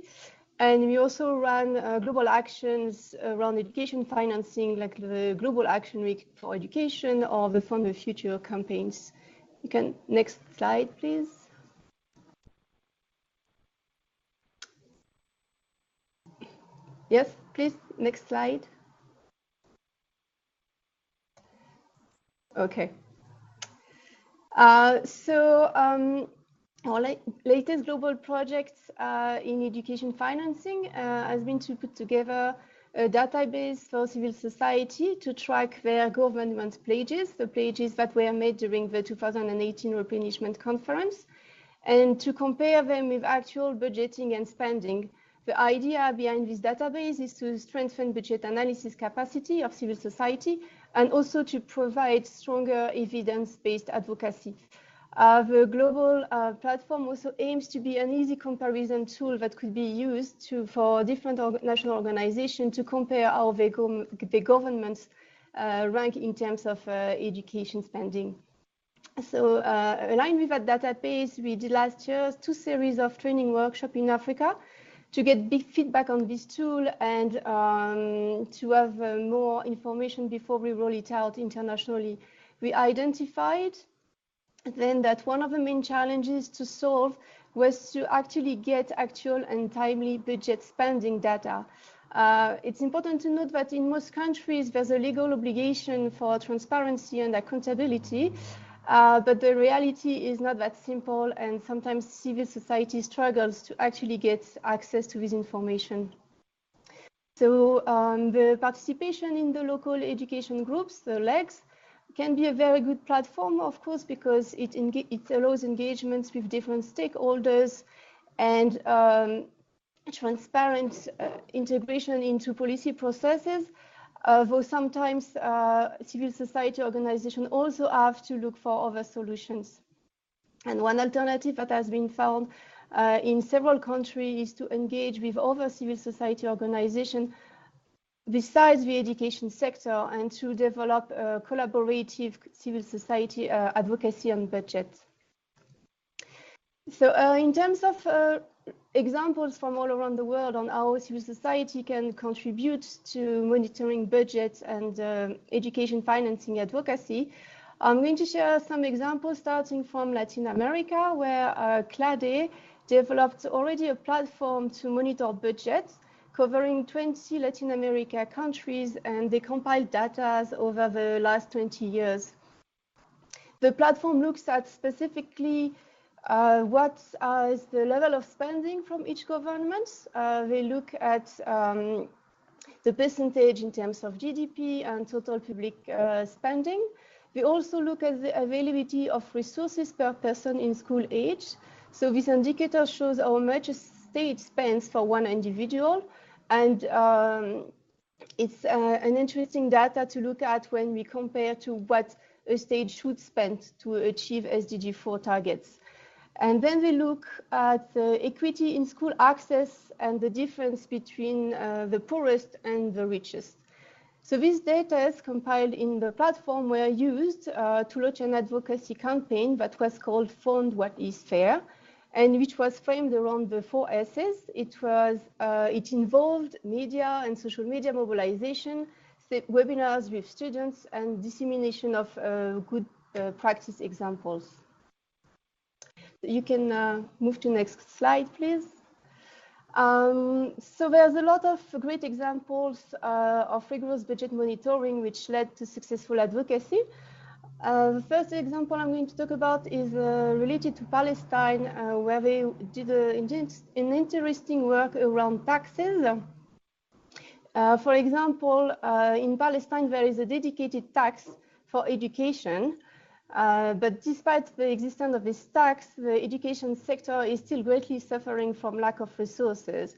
And we also run global actions around education financing, like the Global Action Week for Education or the Fund the Future campaigns. You can, next slide, please. Yes, please, next slide. Okay. Our latest global project in education financing has been to put together a database for civil society to track their government pledges, the pledges that were made during the 2018 replenishment conference, and to compare them with actual budgeting and spending. The idea behind this database is to strengthen budget analysis capacity of civil society and also to provide stronger evidence-based advocacy. The global platform also aims to be an easy comparison tool that could be used for different national organizations to compare how the governments rank in terms of education spending. So aligned with that database, we did last year 2 series of training workshops in Africa to get big feedback on this tool and to have more information before we roll it out internationally. We identified then that one of the main challenges to solve was to actually get actual and timely budget spending data. It's important to note that in most countries, there's a legal obligation for transparency and accountability, but the reality is not that simple, and sometimes civil society struggles to actually get access to this information. So the participation in the local education groups, the LEGs, can be a very good platform, of course, because it allows engagements with different stakeholders and transparent integration into policy processes, though sometimes civil society organizations also have to look for other solutions. And one alternative that has been found in several countries is to engage with other civil society organizations besides the education sector and to develop collaborative civil society advocacy on budget. So in terms of examples from all around the world on how civil society can contribute to monitoring budget and education financing advocacy, I'm going to share some examples starting from Latin America, where CLADE developed already a platform to monitor budgets covering 20 Latin America countries, and they compiled data over the last 20 years. The platform looks at specifically what is the level of spending from each government. They look at the percentage in terms of GDP and total public spending. We also look at the availability of resources per person in school age. So this indicator shows how much a state spends for one individual. And it's an interesting data to look at when we compare to what a state should spend to achieve SDG 4 targets. And then we look at the equity in school access and the difference between the poorest and the richest. So these data compiled in the platform were used to launch an advocacy campaign that was called Fund What is Fair, and which was framed around the 4 S's. It involved media and social media mobilization, webinars with students, and dissemination of good practice examples. You can move to next slide, please. So there's a lot of great examples of rigorous budget monitoring which led to successful advocacy. The first example I'm going to talk about is related to Palestine, where they did an interesting work around taxes. For example, in Palestine, there is a dedicated tax for education. But despite the existence of this tax, the education sector is still greatly suffering from lack of resources.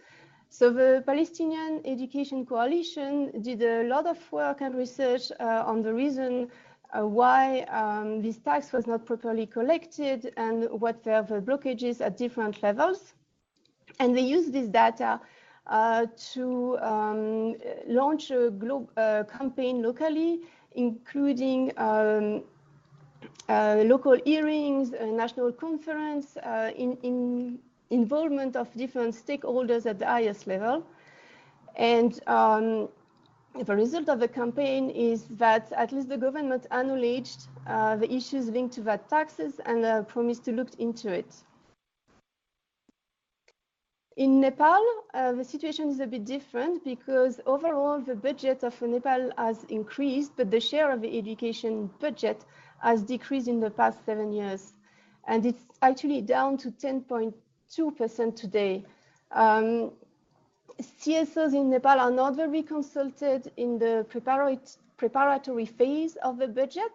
So the Palestinian Education Coalition did a lot of work and research on the reason why this tax was not properly collected and what were the blockages at different levels. And they used this data to launch a campaign locally, including local hearings, a national conference in involvement of different stakeholders at the highest level. And the result of the campaign is that at least the government acknowledged the issues linked to that taxes and promised to look into it. In Nepal, the situation is a bit different because overall the budget of Nepal has increased, but the share of the education budget has decreased in the past 7 years. And it's actually down to 10.2% today. CSOs in Nepal are not very consulted in the preparatory phase of the budget.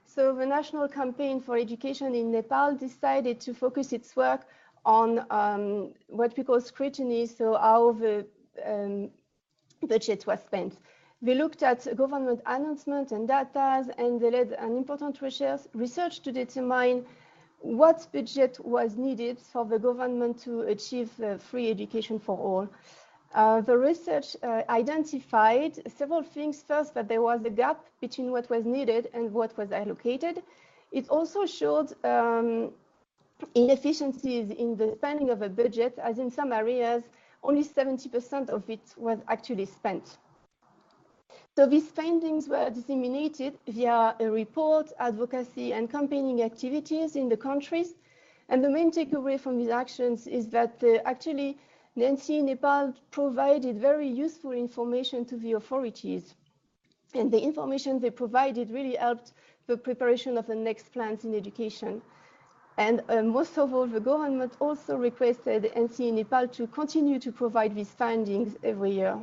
So the National Campaign for Education in Nepal decided to focus its work on what we call scrutiny, so how the budget was spent. They looked at government announcements and data, and they led an important research to determine what budget was needed for the government to achieve free education for all. The research identified several things. First, that there was a gap between what was needed and what was allocated. It also showed inefficiencies in the spending of a budget, as in some areas, only 70% of it was actually spent. So these findings were disseminated via a report, advocacy, and campaigning activities in the countries. And the main takeaway from these actions is that actually NC Nepal provided very useful information to the authorities. And the information they provided really helped the preparation of the next plans in education. And most of all, the government also requested NC Nepal to continue to provide these findings every year.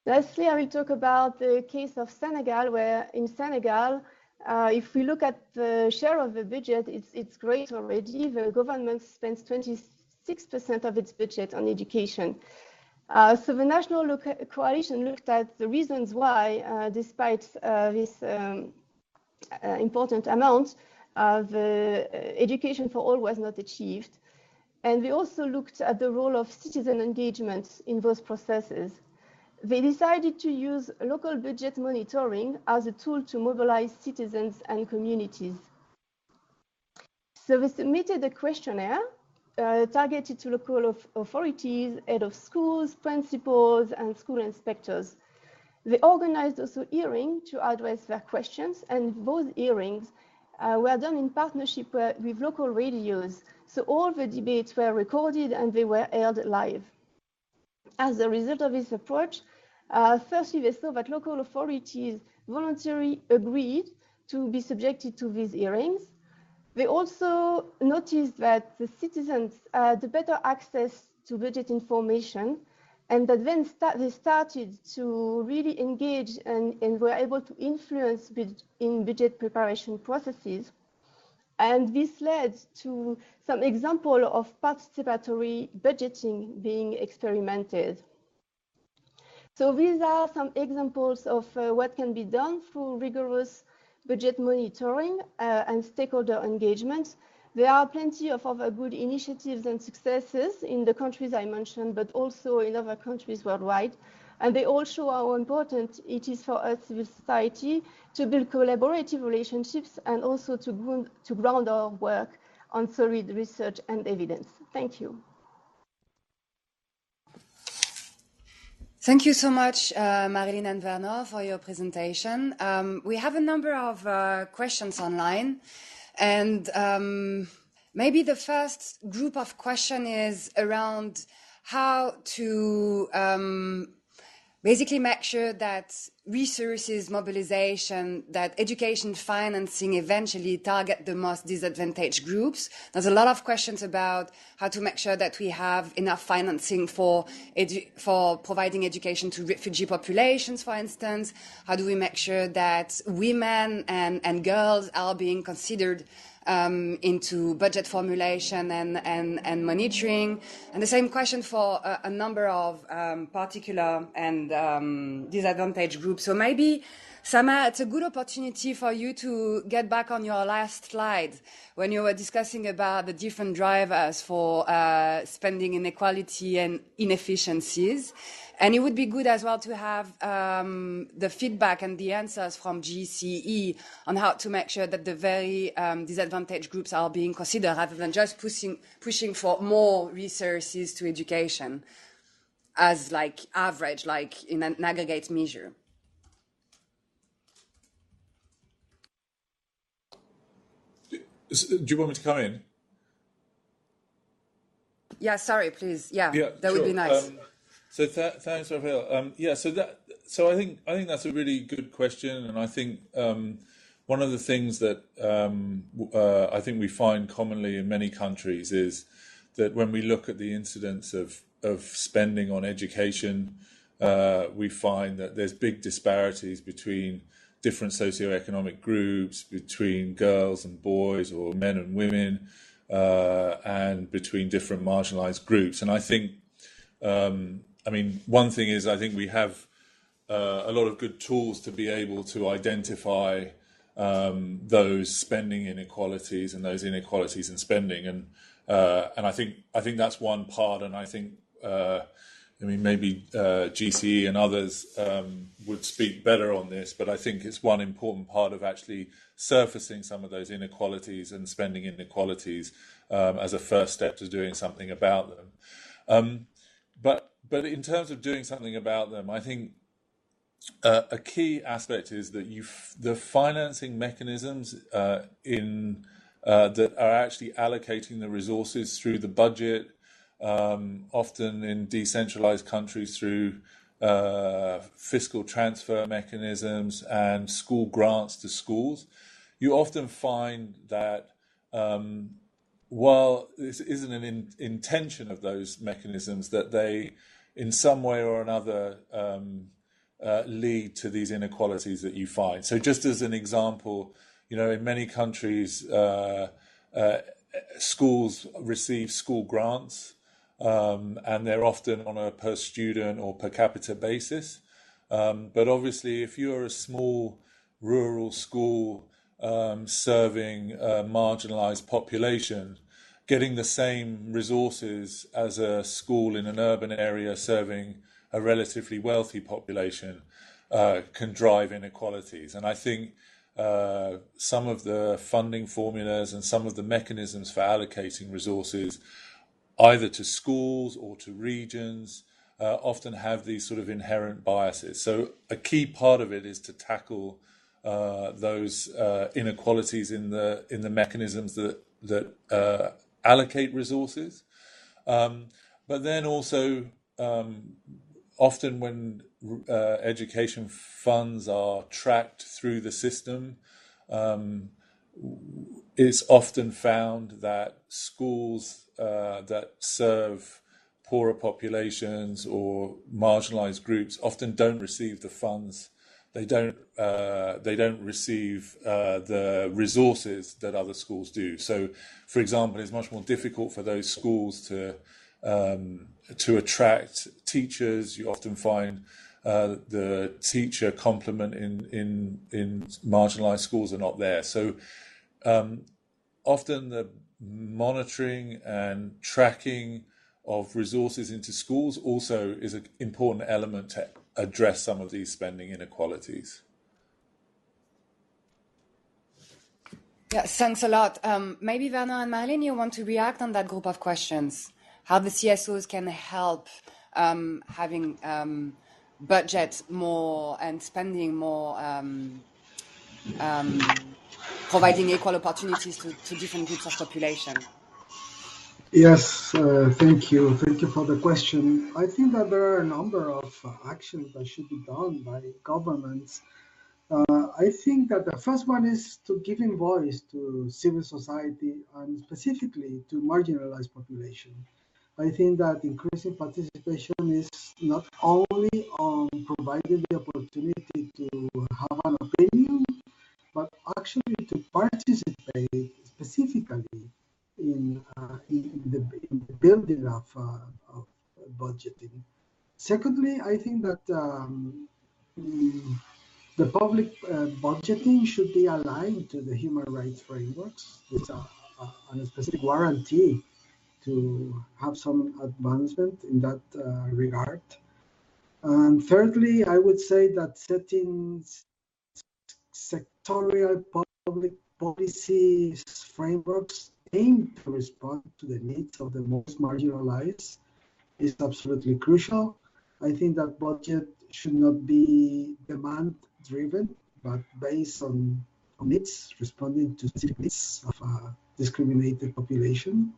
Lastly, I will talk about the case of Senegal, where in Senegal, if we look at the share of the budget, it's great already. The government spends 26% of its budget on education. So the National Coalition looked at the reasons why, despite this important amount, the education for all was not achieved. And we also looked at the role of citizen engagement in those processes. They decided to use local budget monitoring as a tool to mobilize citizens and communities. So they submitted a questionnaire targeted to local authorities, head of schools, principals, and school inspectors. They organized also hearings to address their questions, and those hearings were done in partnership with local radios. So all the debates were recorded and they were aired live. As a result of this approach, firstly, they saw that local authorities voluntarily agreed to be subjected to these hearings. They also noticed that the citizens had better access to budget information, and that then they started to really engage and were able to influence in budget preparation processes. And this led to some example of participatory budgeting being experimented. So these are some examples of what can be done through rigorous budget monitoring and stakeholder engagement. There are plenty of other good initiatives and successes in the countries I mentioned, but also in other countries worldwide. And they all show how important it is for us, civil society, to build collaborative relationships and also to ground our work on solid research and evidence. Thank you. Thank you so much, Marilyn and Werner, for your presentation. We have a number of questions online, and maybe the first group of questions is around how to basically make sure that resources mobilization, that education financing eventually target the most disadvantaged groups. There's a lot of questions about how to make sure that we have enough financing for providing education to refugee populations, for instance. How do we make sure that women and girls are being considered into budget formulation and monitoring? And the same question for a number of particular and disadvantaged groups. So maybe Sama, it's a good opportunity for you to get back on your last slide when you were discussing about the different drivers for spending inequality and inefficiencies. And it would be good as well to have the feedback and the answers from GCE on how to make sure that the very disadvantaged groups are being considered rather than just pushing for more resources to education as like average, like in an aggregate measure. Do you want me to come in? Yeah, sorry, please. Yeah, that sure. would be nice. So thanks, Raphael. So I think that's a really good question, and I think one of the things that I think we find commonly in many countries is that when we look at the incidence of spending on education, we find that there's big disparities between different socioeconomic groups, between girls and boys or men and women, and between different marginalized groups. And I think, one thing is I think we have a lot of good tools to be able to identify those spending inequalities and those inequalities in spending. And I think that's one part. And I think maybe GCE and others would speak better on this, but I think it's one important part of actually surfacing some of those inequalities and spending inequalities as a first step to doing something about them. But in terms of doing something about them, I think a key aspect is that the financing mechanisms that are actually allocating the resources through the budget, often in decentralized countries through fiscal transfer mechanisms and school grants to schools, you often find that while this isn't an intention of those mechanisms, that they in some way or another lead to these inequalities that you find. So just as an example, in many countries, schools receive school grants, and they're often on a per student or per capita basis. But obviously, if you're a small rural school serving a marginalized population, getting the same resources as a school in an urban area serving a relatively wealthy population can drive inequalities. And I think some of the funding formulas and some of the mechanisms for allocating resources either to schools or to regions often have these sort of inherent biases. So a key part of it is to tackle those inequalities in the mechanisms that allocate resources. But then also often when education funds are tracked through the system, it's often found that schools that serve poorer populations or marginalized groups often don't receive the funds. They don't receive the resources that other schools do. So, for example, it's much more difficult for those schools to attract teachers. You often find the teacher complement in marginalized schools are not there. So often the monitoring and tracking of resources into schools also is an important element to address some of these spending inequalities. Yeah, thanks a lot. Maybe Werner and Marilyn, you want to react on that group of questions? How the CSOs can help having budget more and spending more, providing equal opportunities to different groups of population? Yes, thank you. Thank you for the question. I think that there are a number of actions that should be done by governments. I think that the first one is to giving voice to civil society and specifically to marginalized population. I think that increasing participation is not only on providing the opportunity to have an opinion, but actually to participate specifically in the building of budgeting. Secondly, I think that the public budgeting should be aligned to the human rights frameworks. It's a specific guarantee to have some advancement in that regard. And thirdly, I would say that setting sectorial public policy frameworks aimed to respond to the needs of the most marginalized is absolutely crucial. I think that budget should not be demand driven, but based on needs, responding to specific needs of a discriminated population.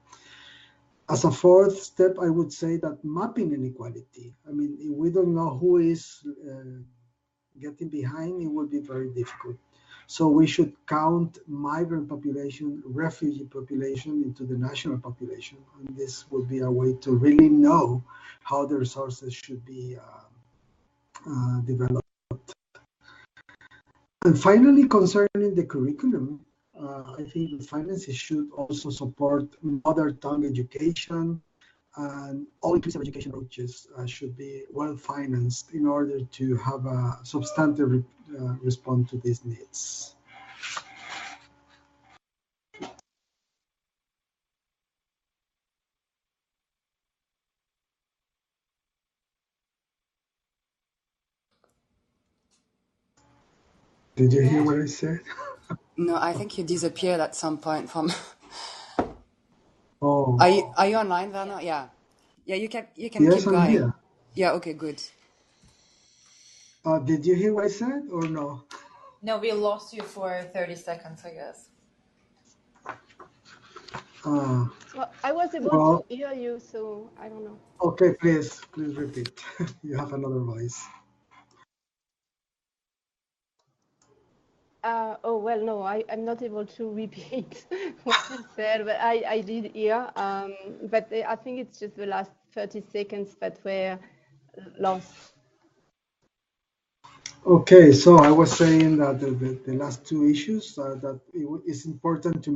As a fourth step, I would say that mapping inequality. I mean, if we don't know who is getting behind, it will be very difficult. So we should count migrant population, refugee population into the national population. And this will be a way to really know how the resources should be developed. And finally, concerning the curriculum, I think the finances should also support mother tongue education, and all inclusive education approaches should be well financed in order to have a substantive response to these needs. Did you hear what I said? No, I think you disappeared at some point from. Oh. Are you online, Werner? Yeah. Yeah, you can Yes, keep I'm going. here. Yeah, okay, good. Did you hear what I said or no? No, we lost you for 30 seconds, I guess. Well, I was able to hear you, so I don't know. Okay, please repeat. You have another voice. Oh, well, no, I'm not able to repeat what you said, but I did hear. But I think it's just the last 30 seconds that were lost. Okay, so I was saying that the last two issues that it's important to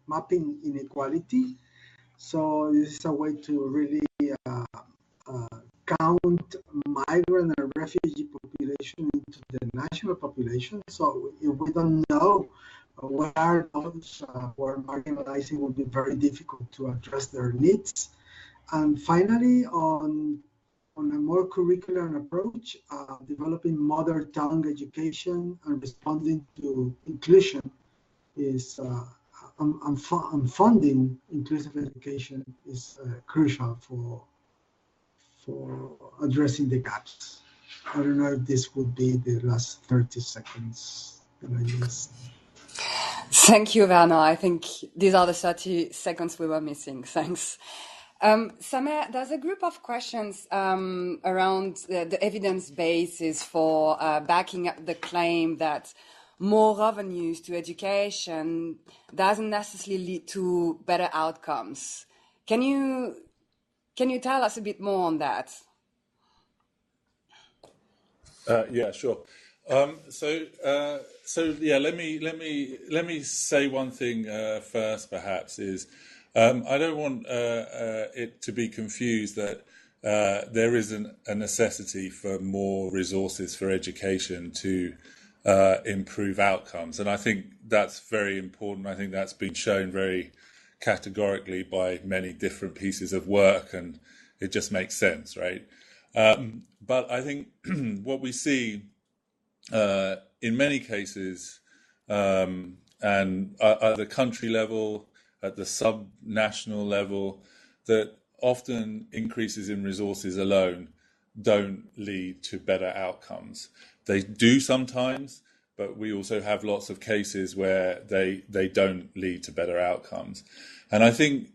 mapping inequality. So this is a way to really count migrant and refugee population into the national population. So if we don't know what are those who are marginalized, it will be very difficult to address their needs. And finally, on a more curricular approach, developing mother tongue education and responding to inclusion is and funding inclusive education is crucial for addressing the gaps. I don't know if this would be the last 30 seconds that I missed. Thank you, Werner. I think these are the 30 seconds we were missing. Thanks. Samer, there's a group of questions around the evidence basis for backing up the claim that more revenues to education doesn't necessarily lead to better outcomes. Can you tell us a bit more on that? Yeah, sure. So yeah, let me say one thing first. Perhaps is I don't want it to be confused that there isn't a necessity for more resources for education to improve outcomes, and I think that's very important. I think that's been shown very categorically by many different pieces of work, and it just makes sense, right? But I think what we see in many cases, and at the country level, at the sub-national level, that often increases in resources alone don't lead to better outcomes. They do sometimes, but we also have lots of cases where they don't lead to better outcomes. And I think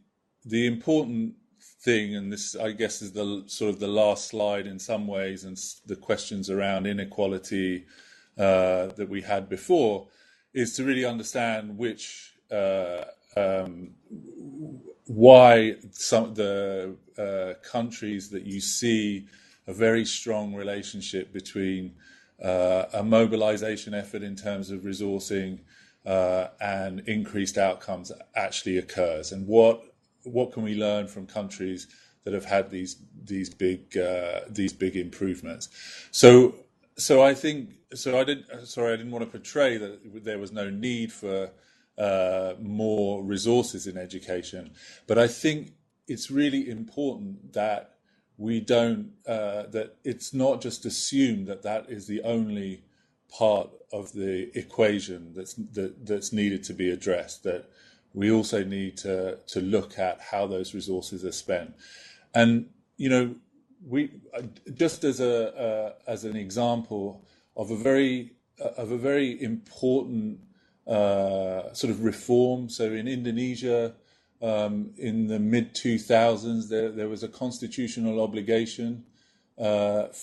the important thing, and this I guess is the sort of the last slide in some ways, and the questions around inequality that we had before, is to really understand why some of the countries that you see a very strong relationship between a mobilization effort in terms of resourcing and increased outcomes actually occurs, and what can we learn from countries that have had these big improvements. So I think I didn't want to portray that there was no need for more resources in education, but I think it's really important that we don't that it's not just assumed that that is the only part of the equation that's needed to be addressed. That we also need to look at how those resources are spent, and we just as an example of a very important sort of reform. So in Indonesia, in the mid 2000s, there was a constitutional obligation that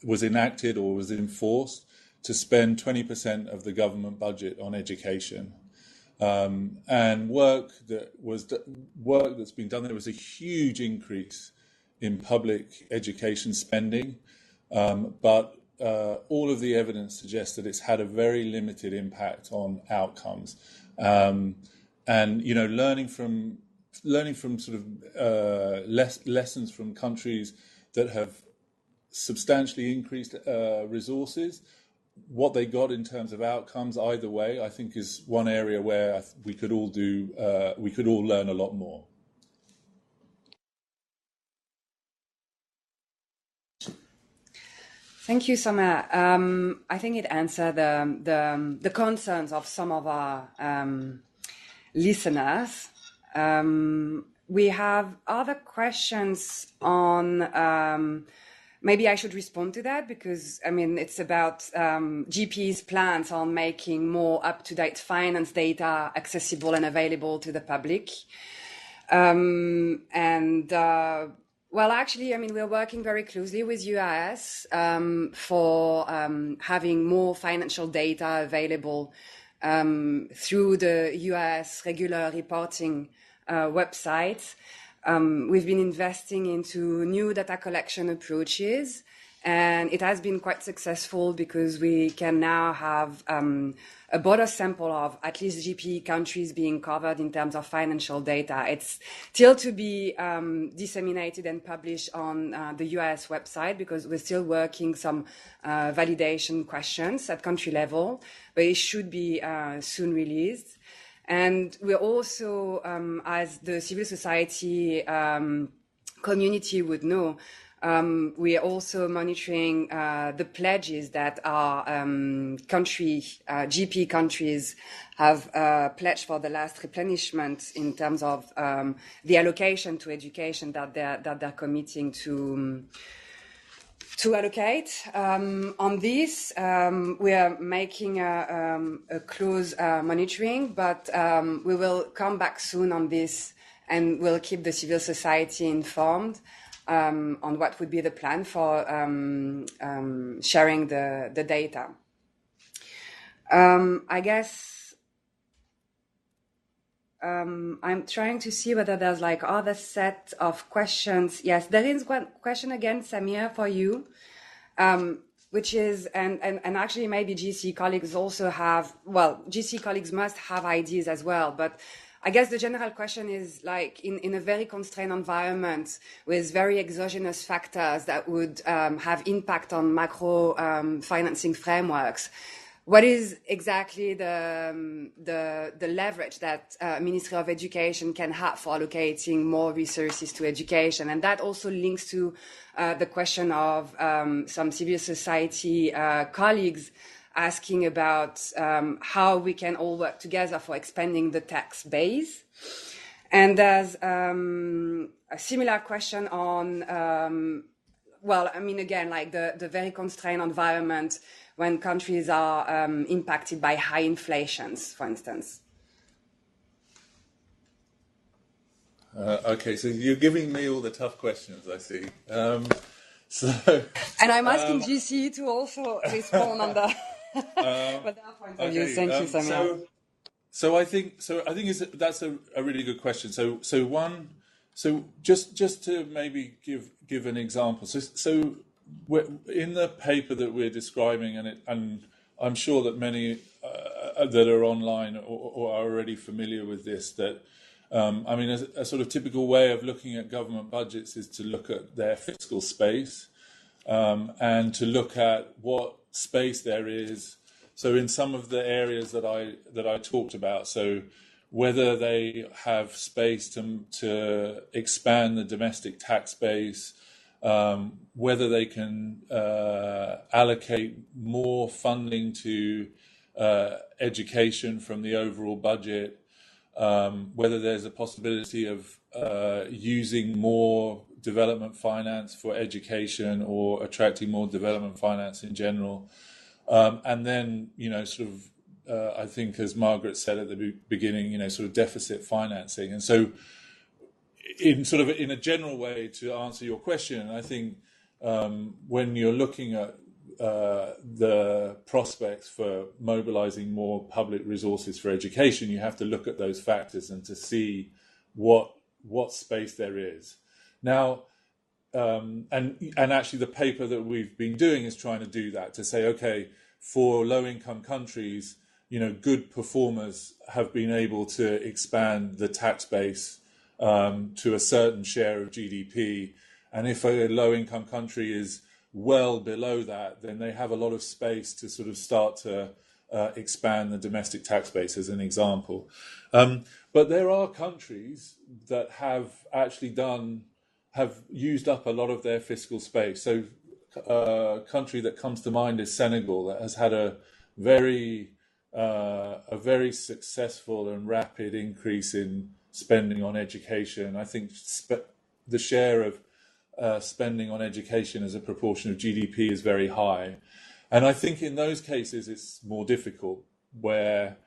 was enacted or was enforced to spend 20% of the government budget on education. And work that's been done. There was a huge increase in public education spending, but all of the evidence suggests that it's had a very limited impact on outcomes. And learning from sort of lessons from countries that have substantially increased resources, what they got in terms of outcomes either way, I think is one area where we could all learn a lot more. Thank you, Summer. I think it answered the concerns of some of our listeners. We have other questions on. Maybe I should respond to that because, it's about GPE's plans on making more up-to-date finance data accessible and available to the public. Actually, we're working very closely with UIS for having more financial data available through the UIS regular reporting website. We've been investing into new data collection approaches, and it has been quite successful because we can now have a broader sample of at least GPE countries being covered in terms of financial data. It's still to be disseminated and published on the US website because we're still working some validation questions at country level, but it should be soon released. And we're also, as the civil society community would know, we are also monitoring the pledges that our GP countries have pledged for the last replenishment in terms of the allocation to education that they're committing to allocate. On this, we are making a close monitoring, but we will come back soon on this, and we'll keep the civil society informed on what would be the plan for sharing the data. I guess I'm trying to see whether there's other set of questions. Yes, there is one question again, Samir, for you, which is, and actually maybe GC colleagues also have, GC colleagues must have ideas as well, but I guess the general question is in a very constrained environment with very exogenous factors that would have impact on macro financing frameworks. What is exactly the leverage that Ministry of Education can have for allocating more resources to education? And that also links to the question of some civil society colleagues asking about how we can all work together for expanding the tax base. And there's a similar question on, again, the very constrained environment when countries are impacted by high inflations, for instance. Okay, so you're giving me all the tough questions, I see. And I'm asking GC to also respond on the with their point of view. Thank you, Samir. So I think that's a really good question. So just to maybe give an example. So in the paper that we're describing, and I'm sure that many that are online or are already familiar with this, that a sort of typical way of looking at government budgets is to look at their fiscal space and to look at what space there is. So in some of the areas that I talked about, so whether they have space to expand the domestic tax base, whether they can allocate more funding to education from the overall budget, whether there's a possibility of using more development finance for education or attracting more development finance in general. And then, sort of, I think, as Margaret said at the beginning, sort of deficit financing. And so in a general way, to answer your question, I think when you're looking at the prospects for mobilizing more public resources for education, you have to look at those factors and to see what space there is. Now, and actually the paper that we've been doing is trying to do that, to say, okay, for low-income countries, good performers have been able to expand the tax base to a certain share of GDP. And if a low-income country is well below that, then they have a lot of space to sort of start to expand the domestic tax base, as an example. But there are countries that have actually have used up a lot of their fiscal space. So a country that comes to mind is Senegal, that has had a very successful and rapid increase in spending on education. I think the share of spending on education as a proportion of GDP is very high. And I think in those cases it's more difficult, where,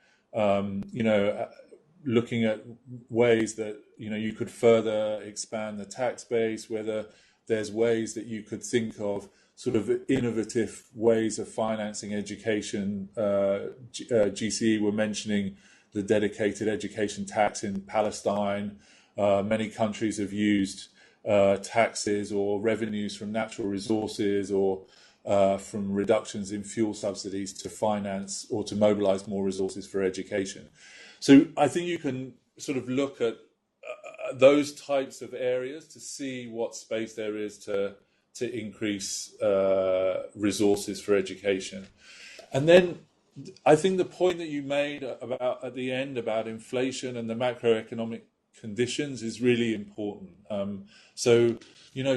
looking at ways that, you could further expand the tax base, whether there's ways that you could think of sort of innovative ways of financing education. GCE were mentioning the dedicated education tax in Palestine. Many countries have used taxes or revenues from natural resources or from reductions in fuel subsidies to finance or to mobilize more resources for education. So I think you can sort of look at those types of areas to see what space there is to increase resources for education. And then I think the point that you made about at the end about inflation and the macroeconomic conditions is really important. So, the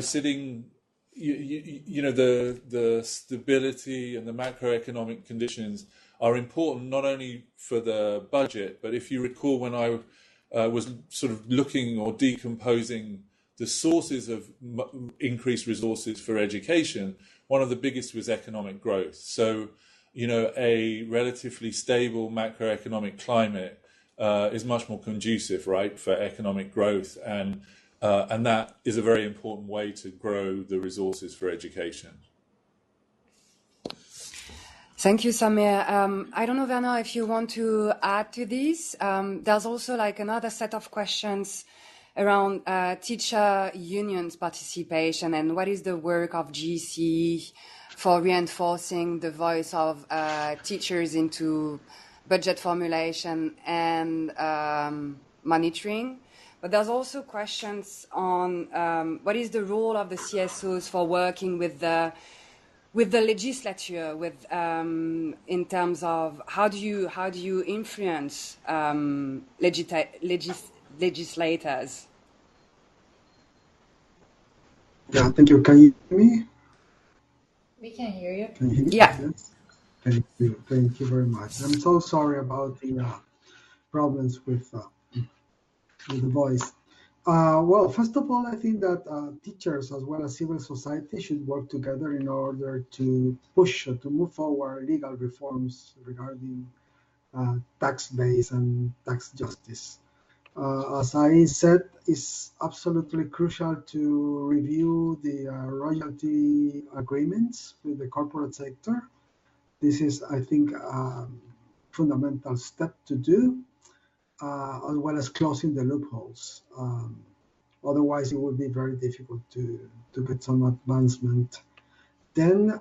stability and the macroeconomic conditions are important not only for the budget, but if you recall, when I was sort of looking or decomposing the sources of increased resources for education, one of the biggest was economic growth. So, a relatively stable macroeconomic climate is much more conducive, right, for economic growth, and that is a very important way to grow the resources for education. Thank you, Samir. I don't know, Werner, if you want to add to this. There's also another set of questions around teacher unions participation and what is the work of GCE for reinforcing the voice of teachers into budget formulation and monitoring. But there's also questions on what is the role of the CSOs for working with the legislature, in terms of how do you influence legislators? Yeah, thank you. Can you hear me? We can hear you. Can you hear me? Yeah. Yes. Thank you very much. I'm so sorry about the problems with the voice. Well, first of all, I think that teachers as well as civil society should work together in order to move forward legal reforms regarding tax base and tax justice. As I said, it's absolutely crucial to review the royalty agreements with the corporate sector. This is, I think, a fundamental step to do, as well as closing the loopholes. Otherwise, it would be very difficult to get some advancement. Then,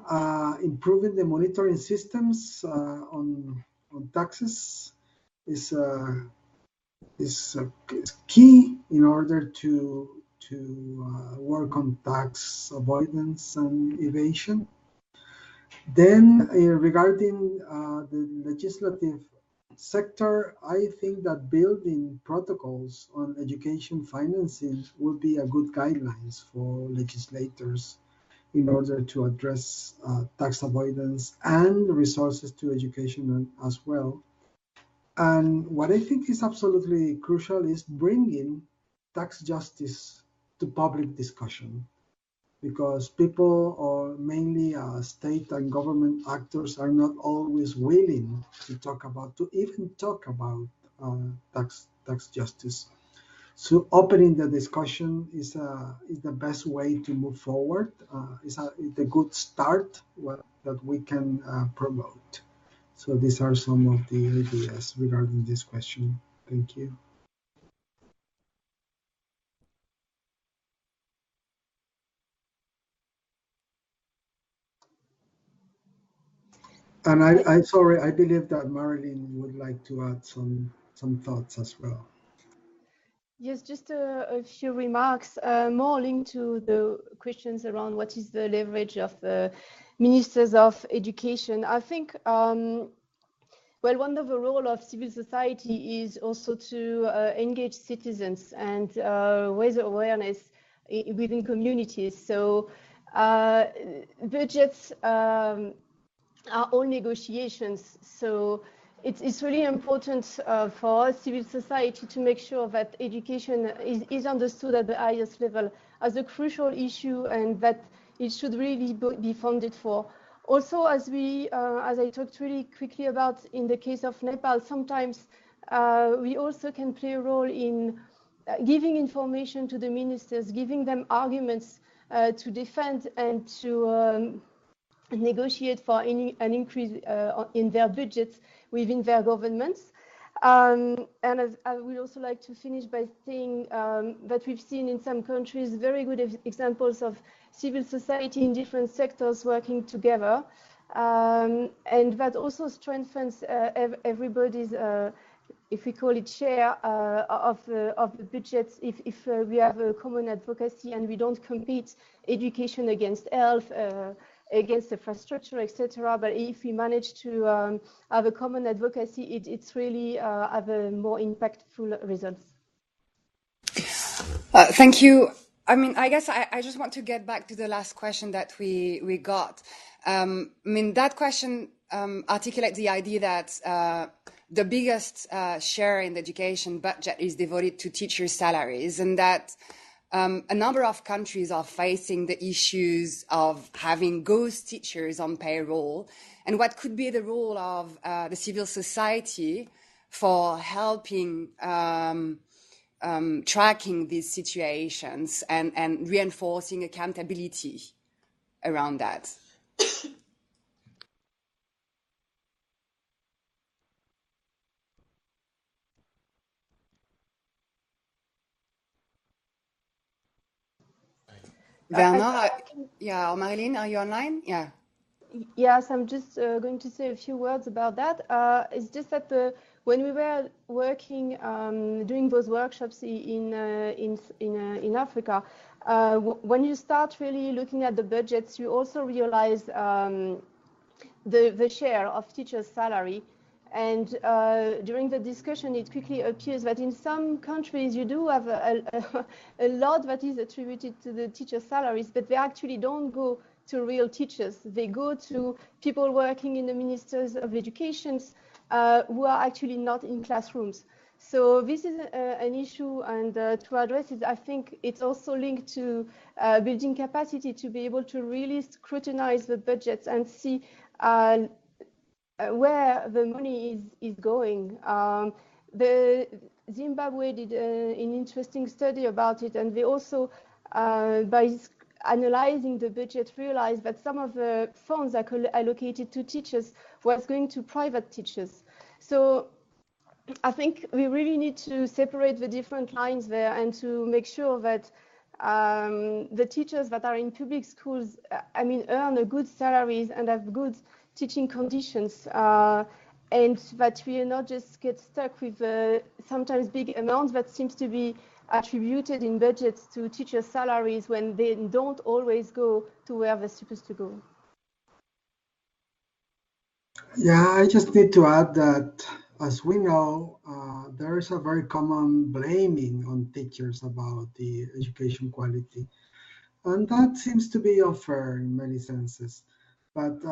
improving the monitoring systems on taxes is key in order to work on tax avoidance and evasion. Then regarding the legislative sector, I think that building protocols on education financing would be a good guidelines for legislators in order to address tax avoidance and resources to education as well. And what I think is absolutely crucial is bringing tax justice to public discussion, because people, or mainly state and government actors, are not always willing to even talk about tax justice. So opening the discussion is the best way to move forward. Is a good start that we can promote. So these are some of the ideas regarding this question. Thank you. And I believe that Marilyn would like to add some thoughts as well. Yes, just a few remarks, more linked to the questions around what is the leverage of the ministers of education. I think, well, one of the role of civil society is also to engage citizens and raise awareness within communities. So budgets are all negotiations. So it's really important for us, civil society, to make sure that education is understood at the highest level as a crucial issue, and that it should really be funded for. Also, as I talked really quickly about in the case of Nepal, sometimes we also can play a role in giving information to the ministers, giving them arguments to defend and to negotiate for an increase in their budgets within their governments. And I would also like to finish by saying that we've seen in some countries very good examples of civil society in different sectors working together. And that also strengthens everybody's, if we call it, share of the budgets. If we have a common advocacy and we don't compete education against health, against infrastructure, etc. But if we manage to have a common advocacy, it's really have a more impactful results. Thank you. I mean, I guess I just want to get back to the last question that we got. I mean, that question articulates the idea that the biggest share in the education budget is devoted to teachers' salaries, and that a number of countries are facing the issues of having ghost teachers on payroll, and what could be the role of the civil society for helping tracking these situations and reinforcing accountability around that. Werner, yeah, or Marilyn, are you online? Yeah. Yes, I'm just going to say a few words about that. It's just that when we were working, doing those workshops in Africa, when you start really looking at the budgets, you also realize the share of teachers' salary. And during the discussion, it quickly appears that in some countries you do have a lot that is attributed to the teachers' salaries, but they actually don't go to real teachers. They go to people working in the ministers of education who are actually not in classrooms. So this is an issue, and to address it, I think it's also linked to building capacity to be able to really scrutinize the budgets and see where the money is going. The Zimbabwe did an interesting study about it, and they also, by analyzing the budget, realized that some of the funds allocated to teachers was going to private teachers. So I think we really need to separate the different lines there and to make sure that the teachers that are in public schools, earn a good salaries and have good teaching conditions, and that we not just get stuck with sometimes big amounts that seems to be attributed in budgets to teachers' salaries when they don't always go to where they're supposed to go. Yeah, I just need to add that, as we know, there is a very common blaming on teachers about the education quality, and that seems to be unfair in many senses. But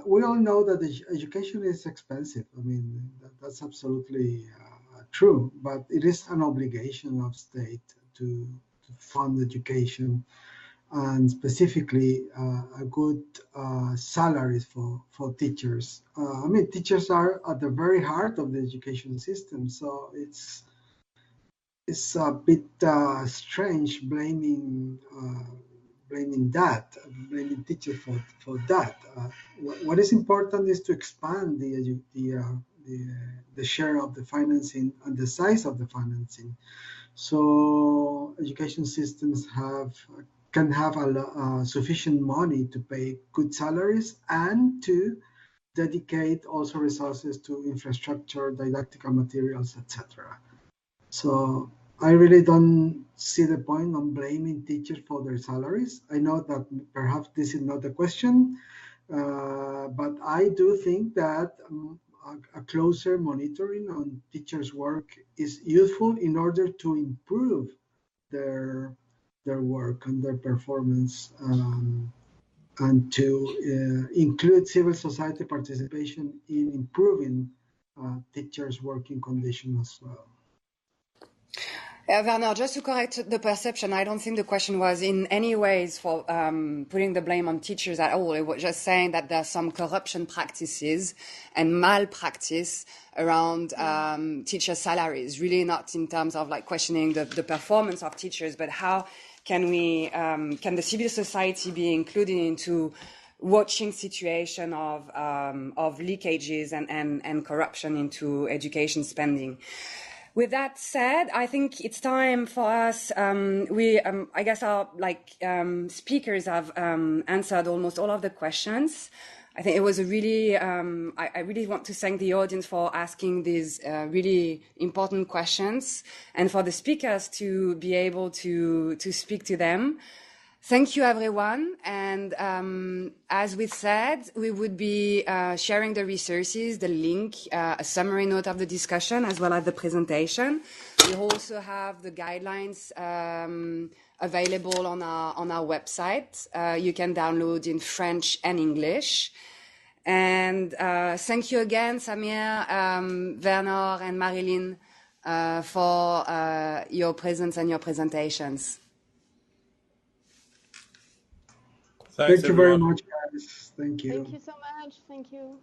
we all know that education is expensive. I mean, that's absolutely true. But it is an obligation of state to fund education, and specifically a good salaries for teachers. I mean, teachers are at the very heart of the education system, so it's a bit strange blaming teachers for that. What is important is to expand the share of the financing and the size of the financing, so education systems can have sufficient money to pay good salaries and to dedicate also resources to infrastructure, didactical materials, etc. So I really don't see the point on blaming teachers for their salaries. I know that perhaps this is not the question, but I do think that a closer monitoring on teachers' work is useful in order to improve their work and their performance, and to include civil society participation in improving teachers' working conditions as well. Werner, just to correct the perception, I don't think the question was in any ways for putting the blame on teachers at all. It was just saying that there are some corruption practices and malpractice around teacher salaries, really not in terms of like questioning the performance of teachers, but how can the civil society be included into watching situation of leakages and corruption into education spending. With that said, I think it's time for us. I guess our speakers have answered almost all of the questions. I think it was a really. I really want to thank the audience for asking these really important questions, and for the speakers to be able to speak to them. Thank you, everyone. And as we said, we would be sharing the resources, the link, a summary note of the discussion, as well as the presentation. We also have the guidelines available on our website. You can download in French and English. And thank you again, Samir, Werner, and Marilyn for your presence and your presentations. Thanks, Thank you very everyone. much, guys. Thank you. Thank you so much. Thank you.